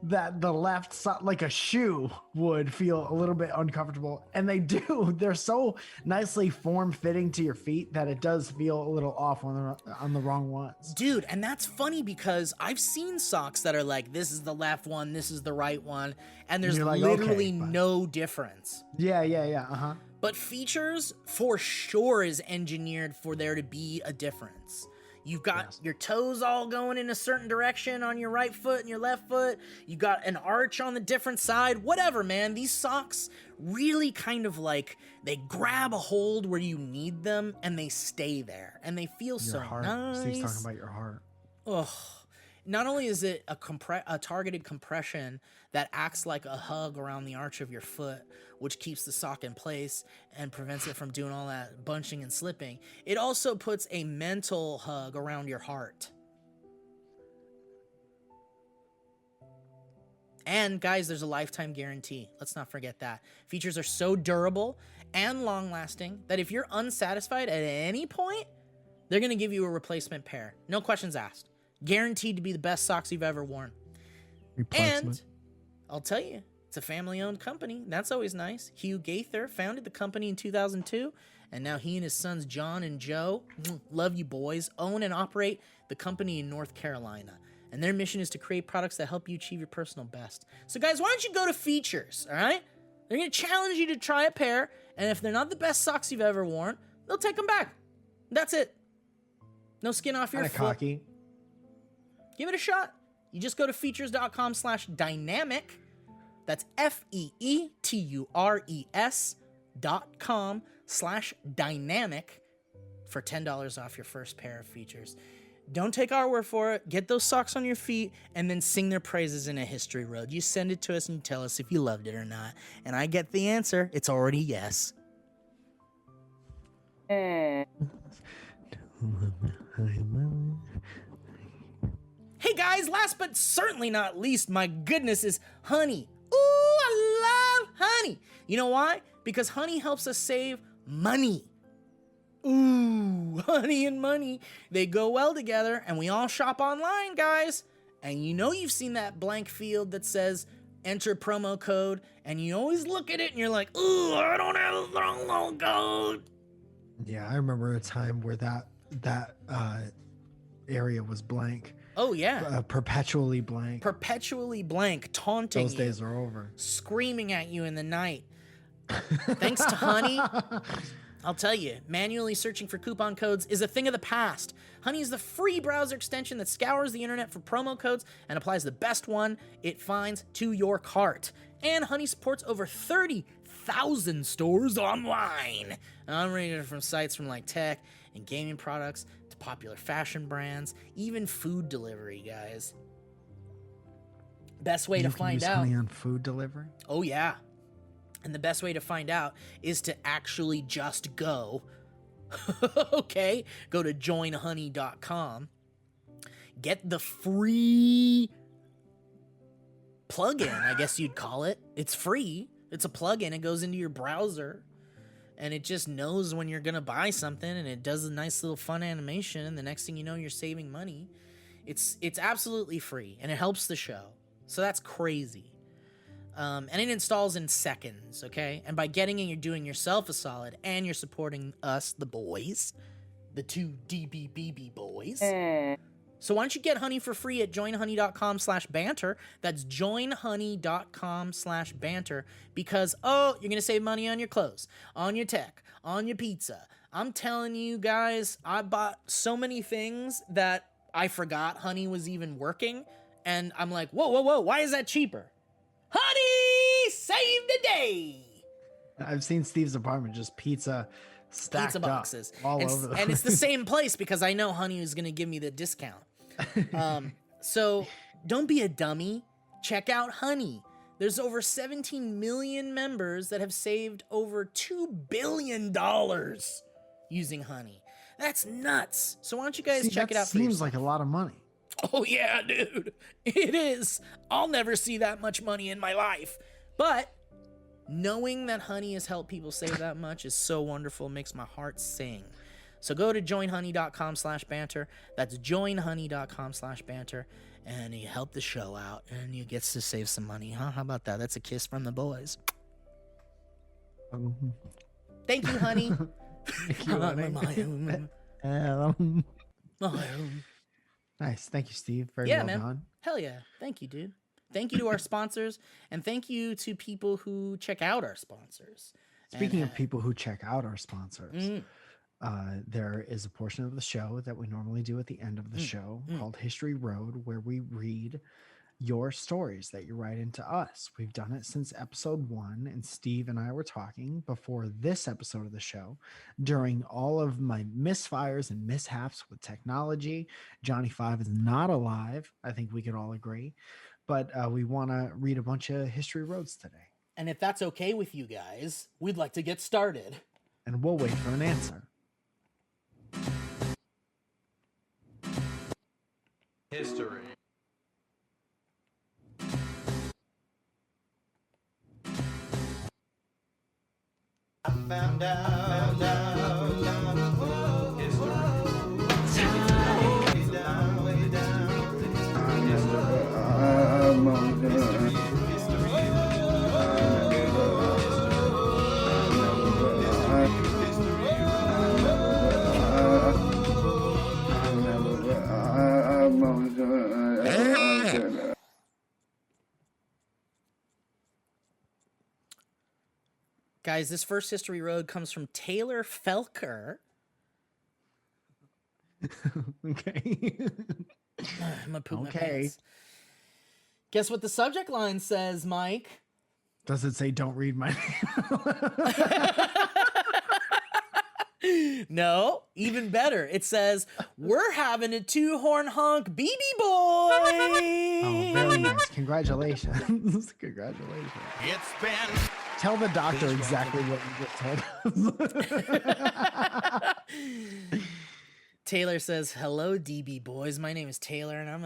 that the left sock, like a shoe, would feel a little bit uncomfortable. And they do. They're so nicely form-fitting to your feet that it does feel a little off on the wrong ones. Dude, and that's funny because I've seen socks that are like, this is the left one, this is the right one, and there's you're like, literally okay, but- no difference. Yeah, uh-huh. But Features, for sure, is engineered for there to be a difference. You've got Yes. your toes all going in a certain direction on your right foot and your left foot. You got an arch on the different side. Whatever, man. These socks really kind of like, they grab a hold where you need them and they stay there. And they feel Your so heart. nice. Steve's talking about your heart. Ugh. Not only is it a targeted compression that acts like a hug around the arch of your foot, which keeps the sock in place and prevents it from doing all that bunching and slipping, it also puts a mental hug around your heart. And guys, there's a lifetime guarantee. Let's not forget that. Features are so durable and long-lasting that if you're unsatisfied at any point, they're going to give you a replacement pair. No questions asked. Guaranteed to be the best socks you've ever worn. And I'll tell you, it's a family-owned company. That's always nice. Hugh Gaither founded the company in 2002, and now he and his sons John and Joe, love you boys, own and operate the company in North Carolina. And their mission is to create products that help you achieve your personal best. So guys, why don't you go to Features, all right? They're going to challenge you to try a pair, and if they're not the best socks you've ever worn, they'll take them back. That's it. No skin off your Kinda foot. cocky. Give it a shot. You just go to features.com/dynamic. That's FEETURES.com/dynamic for $10 off your first pair of Features. Don't take our word for it. Get those socks on your feet and then sing their praises in a history road. You send it to us and you tell us if you loved it or not. And I get the answer. It's already yes. Hey guys, last but certainly not least, my goodness, is honey. Ooh, I love honey. You know why? Because honey helps us save money. Ooh, honey and money, they go well together, and we all shop online, guys. And you know you've seen that blank field that says enter promo code, and you always look at it and you're like, ooh, I don't have a promo code. Yeah, I remember a time where that area was blank. Oh yeah. Perpetually blank. Perpetually blank, taunting Those you, days are over. screaming at you in the night. Thanks to honey, I'll tell you, manually searching for coupon codes is a thing of the past. Honey is the free browser extension that scours the internet for promo codes and applies the best one it finds to your cart. And Honey supports over 30,000 stores online. And I'm reading from sites from like tech and gaming products to popular fashion brands, even food delivery, guys. Best way to You can find use out. honey on food delivery. Oh, yeah. And the best way to find out is to actually just go. Okay? Go to joinhoney.com. Get the free plugin, I guess you'd call it. It's free. It's a plugin. It goes into your browser. And it just knows when you're going to buy something. And it does a nice little fun animation. And the next thing you know, you're saving money. It's absolutely free. And it helps the show. So that's crazy. And it installs in seconds, okay? And by getting it, you're doing yourself a solid, and you're supporting us, the boys, the two DBBB boys. So why don't you get honey for free at joinhoney.com/banter. That's joinhoney.com/banter, because, oh, you're going to save money on your clothes, on your tech, on your pizza. I'm telling you guys, I bought so many things that I forgot honey was even working. And I'm like, whoa, why is that cheaper? Honey, save the day. I've seen Steve's apartment, just pizza stacked Pizza boxes up all over the and it's the place. same place because I know honey is going to give me the discount. So don't be a dummy. Check out honey. There's over 17 million members that have saved over $2 billion using honey. That's nuts. So why don't you guys check it out for Seems yourself? like a lot of money. Oh yeah, dude. It is. I'll never see that much money in my life. But knowing that honey has helped people save that much is so wonderful. It makes my heart sing. So go to joinhoney.com/banter. That's joinhoney.com/banter. And you help the show out and you get to save some money. Huh? How about that? That's a kiss from the boys. Thank you, honey. Thank you, honey. Nice. Thank you, Steve. Very well done. Hell yeah. Thank you, dude. Thank you to our sponsors, and thank you to people who check out our sponsors. Speaking of people who check out our sponsors, there is a portion of the show that we normally do at the end of the show called History Road, where we read your stories that you write into us. We've done it since episode 1, and Steve and I were talking before this episode of the show during all of my misfires and mishaps with technology. Johnny 5 is not alive. I think we could all agree, but we want to read a bunch of History Roads today. And if that's okay with you guys, we'd like to get started. And we'll wait for an answer. History. I found out Guys, this first History Road comes from Taylor Felker. Okay. I'm gonna poop my pants. Guess what the subject line says, Mike? Does it say don't read my name? No, even better. It says, we're having a 2-horn honk BB boy. Oh, very nice. Congratulations. Congratulations. it's been Tell the doctor exactly what you just told us. Taylor says, hello, DB boys. My name is Taylor, and I'm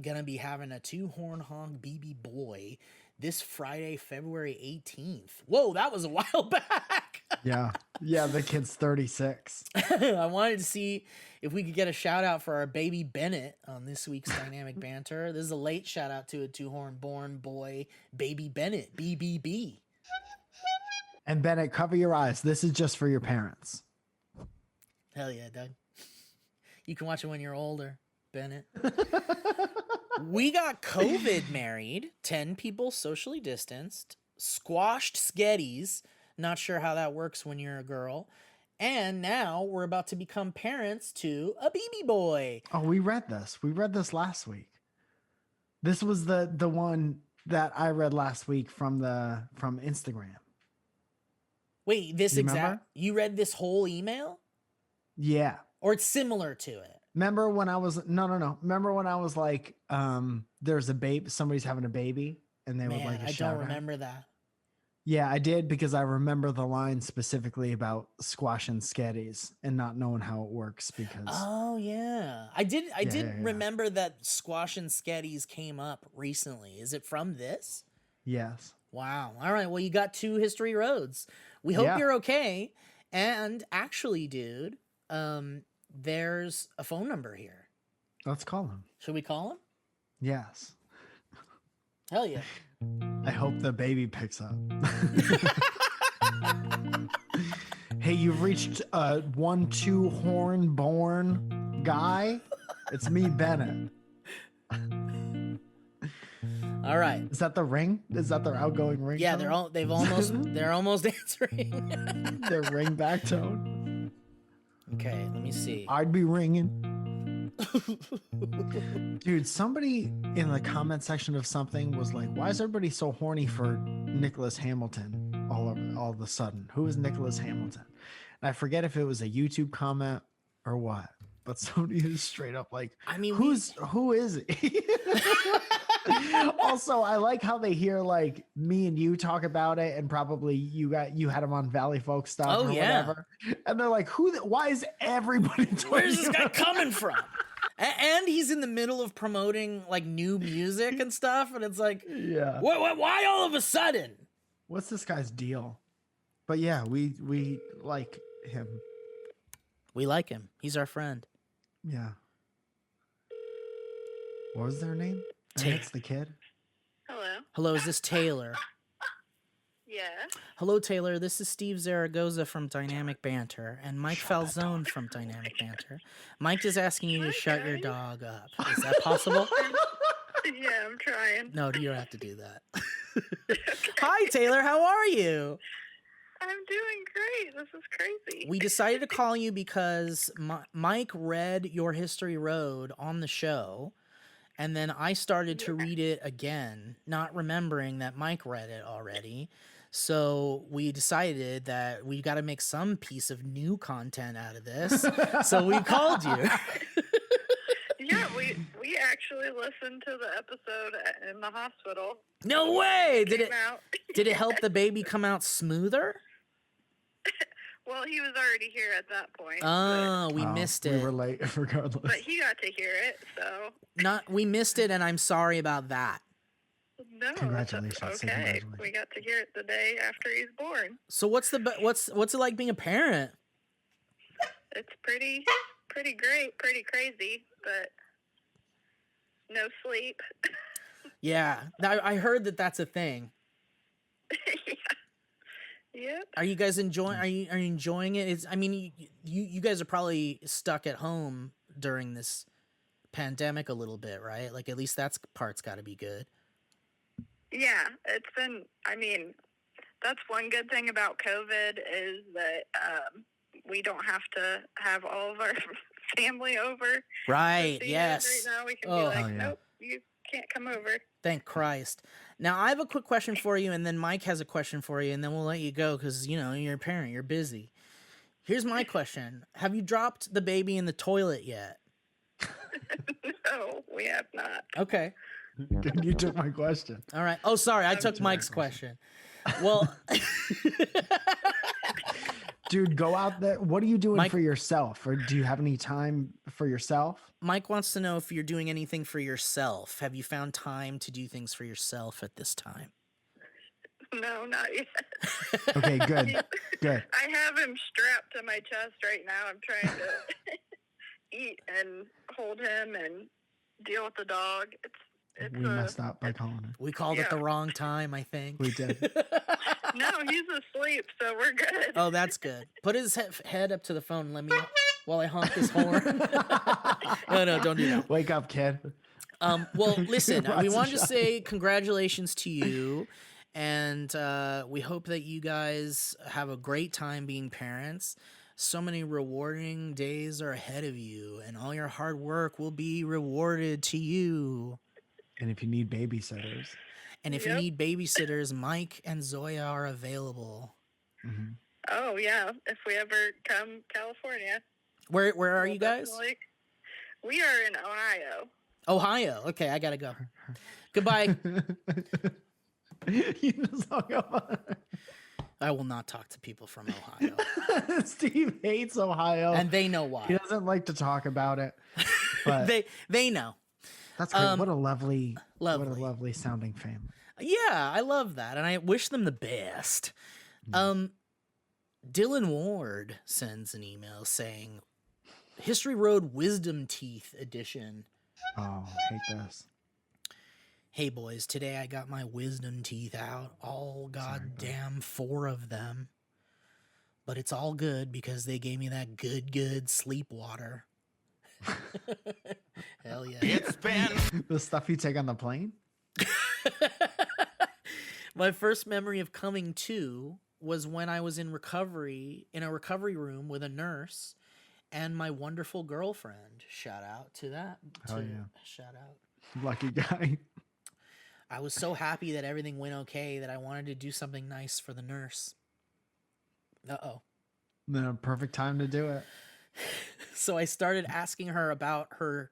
gonna be having a 2-horn honk BB boy this Friday, February 18th. Whoa, that was a while back. Yeah. The kid's 36. I wanted to see if we could get a shout out for our baby Bennett on this week's Dynamic Banter. This is a late shout out to a 2-horn born boy, baby Bennett, BBB. And Bennett, cover your eyes. This is just for your parents. Hell yeah, Doug. You can watch it when you're older, Bennett. We got COVID married, 10 people socially distanced, squashed sketties, not sure how that works when you're a girl, and now we're about to become parents to a BB boy. Oh, we read this. We read this last week. This was the one that I read last week from Instagram. Wait, you read this whole email? Yeah. Or it's similar to it? Remember when I was Remember when I was like, there's a baby, somebody's having a baby, and they would like a shout out? I don't remember that. Yeah, I did, because I remember the line specifically about squashing sketties and not knowing how it works because. Oh yeah, I did remember that squash and sketties came up recently. Is it from this? Yes. Wow. All right. Well, you got 2 history roads. We hope you're okay. And actually, dude, there's a phone number here. Let's call him. Should we call him? Yes. Hell yeah. I hope the baby picks up. Hey, you've reached a 1-2 horn born guy. It's me, Bennett. All right. Is that the ring? Is that their outgoing ring? Yeah, they're almost answering. their ring back tone. Okay, let me see. I'd be ringing. Dude, somebody in the comment section of something was like, why is everybody so horny for Nicholas Hamilton all of a sudden? Who is Nicholas Hamilton? And I forget if it was a YouTube comment or what, but somebody is straight up like, I mean, who is he? Also, I like how they hear like me and you talk about it, and probably you had him on Valleyfolk stuff or whatever, and they're like, why is everybody where's this guy coming from? And he's in the middle of promoting like new music and stuff, and it's like, yeah, why all of a sudden? What's this guy's deal? But yeah, we like him. We like him. He's our friend. Yeah. What was their name? It's the kid. Hello. Hello, is this Taylor? Yeah. Hello, Taylor. This is Steve Zaragoza from Dynamic Banter and Mike Falzone from Dynamic Banter. Mike is asking you to shut your dog up. Is that possible? Yeah, I'm trying. No, you don't have to do that. Hi, Taylor. How are you? I'm doing great. This is crazy. We decided to call you because Mike read Your History Road on the show, and then I started to read it again, not remembering that Mike read it already. So we decided that we got to make some piece of new content out of this. So we called you. Yeah, we actually listened to the episode in the hospital. No way! Did it help Yeah. the baby come out smoother? Well, he was already here at that point. Oh, we missed it. We were late, regardless. But he got to hear it, so. We missed it, and I'm sorry about that. No, Congratulations. that's Say okay. congratulations. We got to hear it the day after he's born. So what's it like being a parent? It's pretty great, pretty crazy, but no sleep. Yeah, I heard that that's a thing. Yeah. Yep. Are you guys enjoying? Are you enjoying it? You guys are probably stuck at home during this pandemic a little bit, right? Like at least that's part's got to be good. Yeah, it's been. I mean, that's one good thing about COVID is that we don't have to have all of our family over. Right. to see Yes. us right now we can Oh. be like, Oh, yeah. nope, you can't come over. Thank Christ. Now I have a quick question for you, and then Mike has a question for you, and then we'll let you go because you're a parent, you're busy. Here's my question: have you dropped the baby in the toilet yet? No, we have not. Okay. You took my question. All right. Oh, sorry, I took Mike's question. Well, Dude, go out there. What are you doing Mike- for yourself? Or do you have any time for yourself? Mike wants to know if you're doing anything for yourself. Have you found time to do things for yourself at this time? No, not yet. Okay, good. Good. I have him strapped to my chest right now. I'm trying to eat and hold him and deal with the dog. It's We messed up by calling her. We called it the Yeah. wrong time, I think. We did. No, he's asleep, so we're good. Oh, that's good. Put his head up to the phone and let me while I honk his horn. No, don't do that. Wake up, kid. Well, listen, we Rise wanted and to say congratulations to you, and we hope that you guys have a great time being parents. So many rewarding days are ahead of you, and all your hard work will be rewarded to you. And if you need babysitters, And if you Yep. need babysitters, Mike and Zoya are available. mhm. Oh, yeah, if we ever come California. Where are we'll you guys? definitely- We are in Ohio. Ohio. Okay, I gotta go. Goodbye. You just hung up on her. I will not talk to people from Ohio, Steve hates Ohio. and they know he why. doesn't like to talk about it. But They know. that's great. What a lovely, what lovely. a lovely sounding family. Yeah, I love that, and I wish them the best. Dylan Ward sends an email saying, "History Road Wisdom Teeth Edition." Oh, hate this. Hey boys, today I got my wisdom teeth out, all goddamn 4 of them. But it's all good because they gave me that good sleep water. Hell yeah. It's been The stuff you take on the plane? My first memory of coming to was when I was in a recovery room with a nurse and my wonderful girlfriend. Shout out to that. Oh, yeah. Shout out. Lucky guy. I was so happy that everything went okay that I wanted to do something nice for the nurse. Uh-oh. The perfect time to do it. So I started asking her about her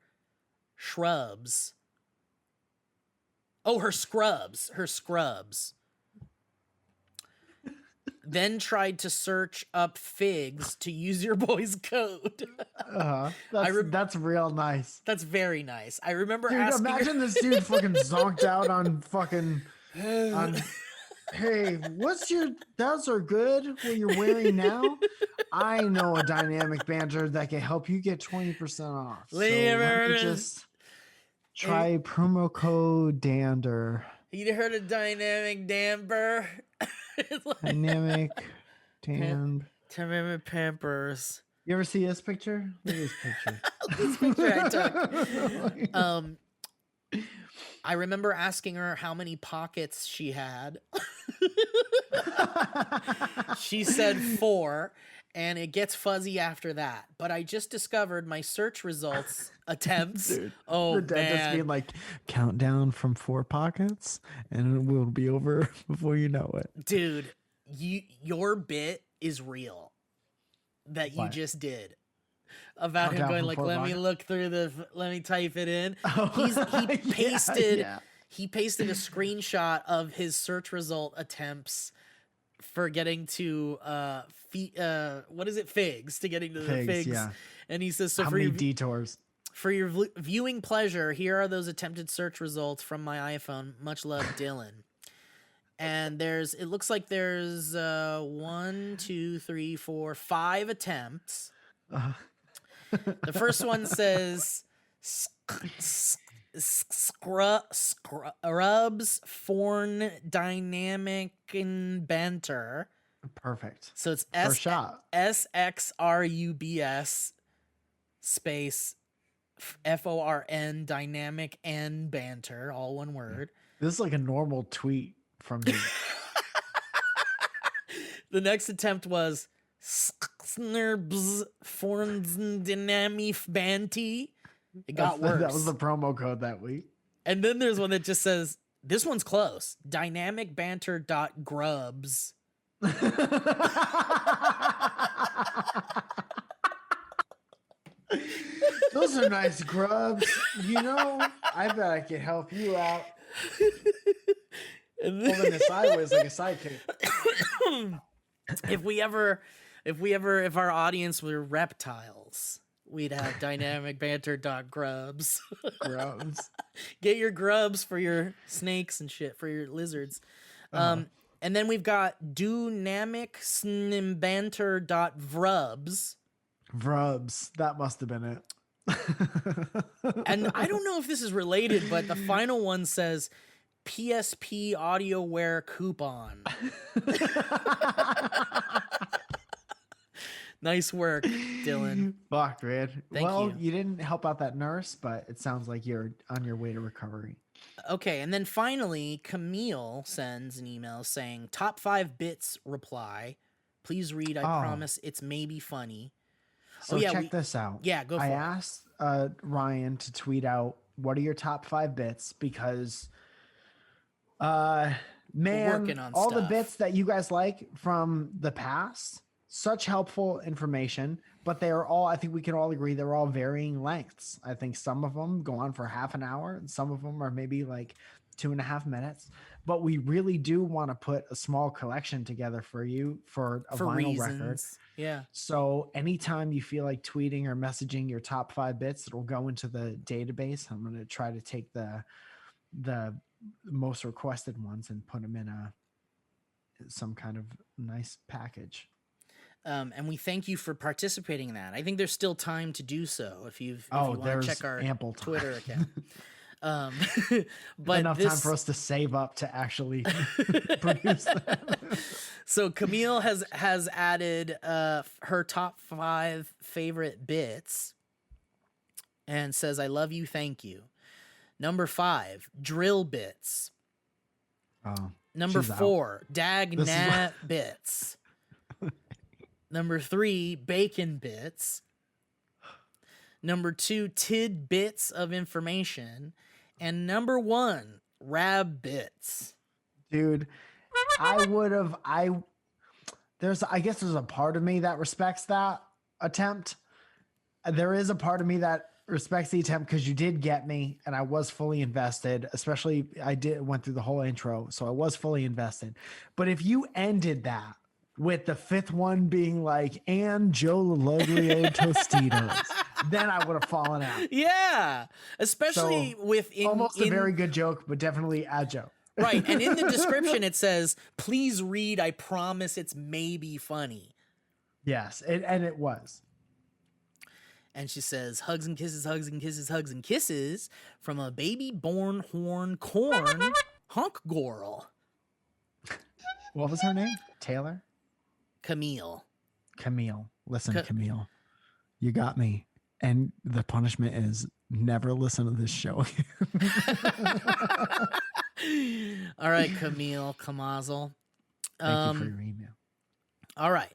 shrubs. Oh, her scrubs. Her scrubs. Then tried to search up figs to use your boy's code. That's real nice. That's very nice. I remember Dude, asking imagine this dude fucking zonked out on fucking on. Hey, those are good what you're wearing now? I know a dynamic banter that can help you get 20% off. So let me just try promo code Dander. You heard of dynamic damper? Dynamic Dan. Dynamic Pampers. You ever see this picture? Look at this picture. This picture I took. I remember asking her how many pockets she had. She said 4, and it gets fuzzy after that. But I just discovered my search results attempts. Dude, Oh, the dentist man. being like, countdown from 4 pockets, and it will be over before you know it. Dude, your bit is real that you What? just did. About him Countdown going from like, 4 let me pockets? look through let me type it in. Oh, He pasted yeah. he pasted a screenshot of his search result attempts for getting to what is it, figs, to getting to the figs. Yeah. And he says, so How for many your detours? for your viewing pleasure, here are those attempted search results from my iPhone. Much love, Dylan. And it looks like there's 1, 2, 3, 4, 5 attempts. The first one says scrubs, forn, dynamic, and banter. Perfect. So it's First shot. SXRUBS space FORN, dynamic and banter, all one word. This is like a normal tweet from me. The next attempt was Snerbs Forns Dynamif Banty. It got worse. That was the promo code that week. And then there's one that just says, this one's close. Dynamicbanter.grubs. Those are nice grubs. You know, I bet I could help you out. And Holding it sideways like a sidekick. if our audience were reptiles, we'd have dynamicbanter.grubs. Grubs. Get your grubs for your snakes and shit, for your lizards. And then we've got dynamicsnimbanter.vrubs. Vrubs. That must have been it. And I don't know if this is related, but the final one says PSP AudioWare coupon. Nice work, Dylan. Fuck, man. Thank you. You didn't help out that nurse, but it sounds like you're on your way to recovery. Okay, and then finally, Camille sends an email saying, top 5 bits reply. Please read, I promise it's maybe funny. So check this out. Yeah, go for I it. asked Ryan to tweet out, what are your top 5 bits? Because, man, working on all the stuff. bits that you guys like from the past, such helpful information, but they are all, I think we can all agree, they're all varying lengths. I think some of them go on for half an hour, and some of them are maybe like 2.5 minutes. But we really do want to put a small collection together for you for a vinyl record. Reasons. Yeah. So anytime you feel like tweeting or messaging your top 5 bits, it'll go into the database. I'm going to try to take the most requested ones and put them in some kind of nice package. And we thank you for participating in that. I think there's still time to do so if you want to check our ample time. Twitter account. But enough time for us to save up to actually produce that. So Camille has added her top 5 favorite bits. and says, I love you, thank you. Number 5, drill bits. Oh, Number she's out. 4, dag This is nat bits. Number 3, bacon bits. Number 2, tidbits of information. And number 1, rab bits. Dude, I guess there's a part of me that respects that attempt. There is a part of me that respects the attempt because you did get me and I was fully invested, especially went through the whole intro. So I was fully invested. But if you ended that with the 5th one being like, and Joe Loglio Tostitos, then I would have fallen out. Yeah. Especially So, with almost a very good joke, but definitely a joke. Right. And in the description, it says, please read. I promise it's maybe funny. Yes. And it was. And she says, hugs and kisses, hugs and kisses, hugs and kisses from a baby born horn corn hunk girl. What was her name? Taylor? Camille. Listen, Camille, you got me. And the punishment is never listen to this show. All right, Camille Camazel. Thank you for your email. All right.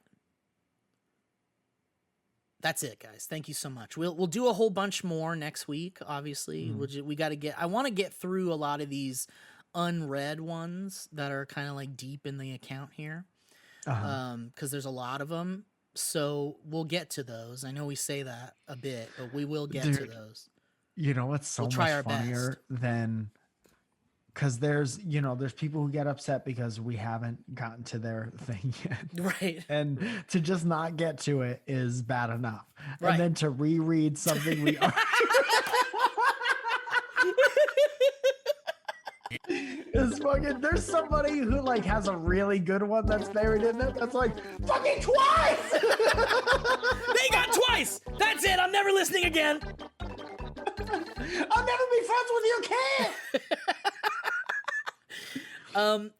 That's it, guys. Thank you so much. We'll do a whole bunch more next week. Obviously, we got to get. I want to get through a lot of these unread ones that are kind of like deep in the account here, because there's a lot of them. So we'll get to those. I know we say that a bit, but we will get to those. You know what's so much funnier than, because there's people who get upset because we haven't gotten to their thing yet. Right. And to just not get to it is bad enough. Right. And then to reread something we are. It's fucking, there's somebody who like has a really good one that's buried in it that's like, fucking twice! They got twice! That's it! I'm never listening again! I'll never be friends with you, kid!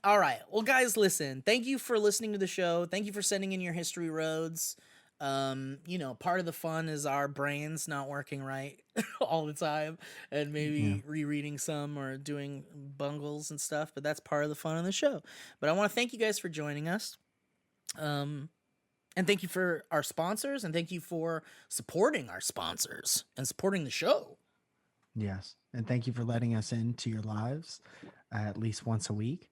All right. Well, guys, listen. Thank you for listening to the show. Thank you for sending in your history roads. Part of the fun is our brains not working right all the time and maybe rereading some or doing bungles and stuff, but that's part of the fun of the show. But I want to thank you guys for joining us. And thank you for our sponsors, and thank you for supporting our sponsors and supporting the show. Yes. And thank you for letting us into your lives at least once a week.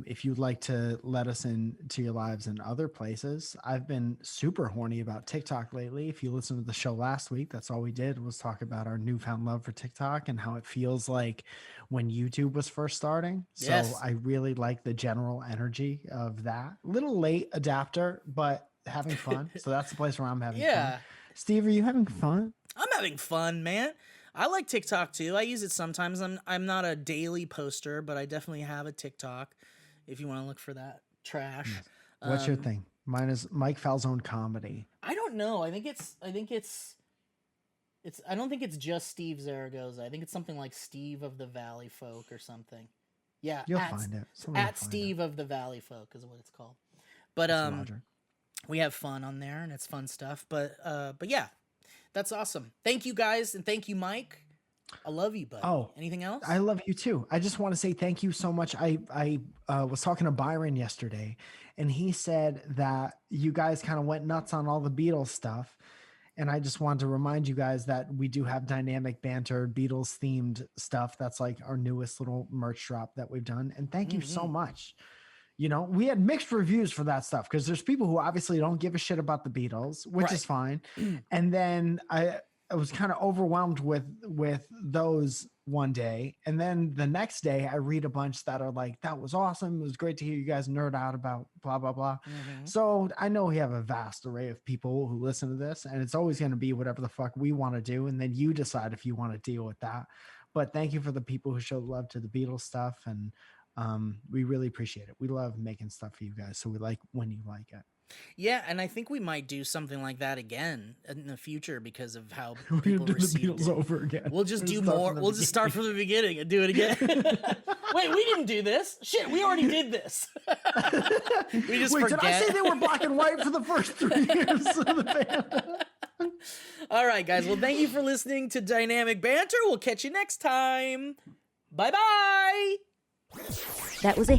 If you'd like to let us into your lives in other places, I've been super horny about TikTok lately. If you listened to the show last week, that's all we did was talk about our newfound love for TikTok and how it feels like when YouTube was first starting. Yes. So I really like the general energy of that. Little late adapter, but having fun. So that's the place where I'm having fun. Steve, are you having fun? I'm having fun, man. I like TikTok too. I use it sometimes. I'm not a daily poster, but I definitely have a TikTok if you want to look for that trash. Yes. What's your thing? Mine is Mike Falzone comedy. I don't know. I don't think it's just Steve Zaragoza. I think it's something like Steve of the Valleyfolk or something. Yeah. You'll find it. At Steve of the Valleyfolk is what it's called. But we have fun on there and it's fun stuff. But yeah. That's awesome. Thank you guys, and thank you, Mike. I love you, buddy. Oh, anything else? I love you too. I just want to say thank you so much. I was talking to Byron yesterday, and he said that you guys kind of went nuts on all the Beatles stuff. And I just wanted to remind you guys that we do have dynamic banter, Beatles themed stuff. That's like our newest little merch drop that we've done. And thank you so much. We had mixed reviews for that stuff because there's people who obviously don't give a shit about the Beatles, which is fine. And then I was kind of overwhelmed with those one day. And then the next day I read a bunch that are like, that was awesome. It was great to hear you guys nerd out about blah, blah, blah. So I know we have a vast array of people who listen to this, and it's always going to be whatever the fuck we want to do. And then you decide if you want to deal with that. But thank you for the people who showed love to the Beatles stuff. And we really appreciate it. We love making stuff for you guys, so we like when you like it. Yeah, and I think we might do something like that again in the future because of how We're gonna people do the received Beatles it. over again. We'll just do more. We'll just start from the beginning and do it again. Wait, we didn't do this. Shit, we already did this. We just Wait, forget. did I say they were black and white for the first 3 years of the band? All right, guys. Well, thank you for listening to Dynamic Banter. We'll catch you next time. Bye-bye. That was a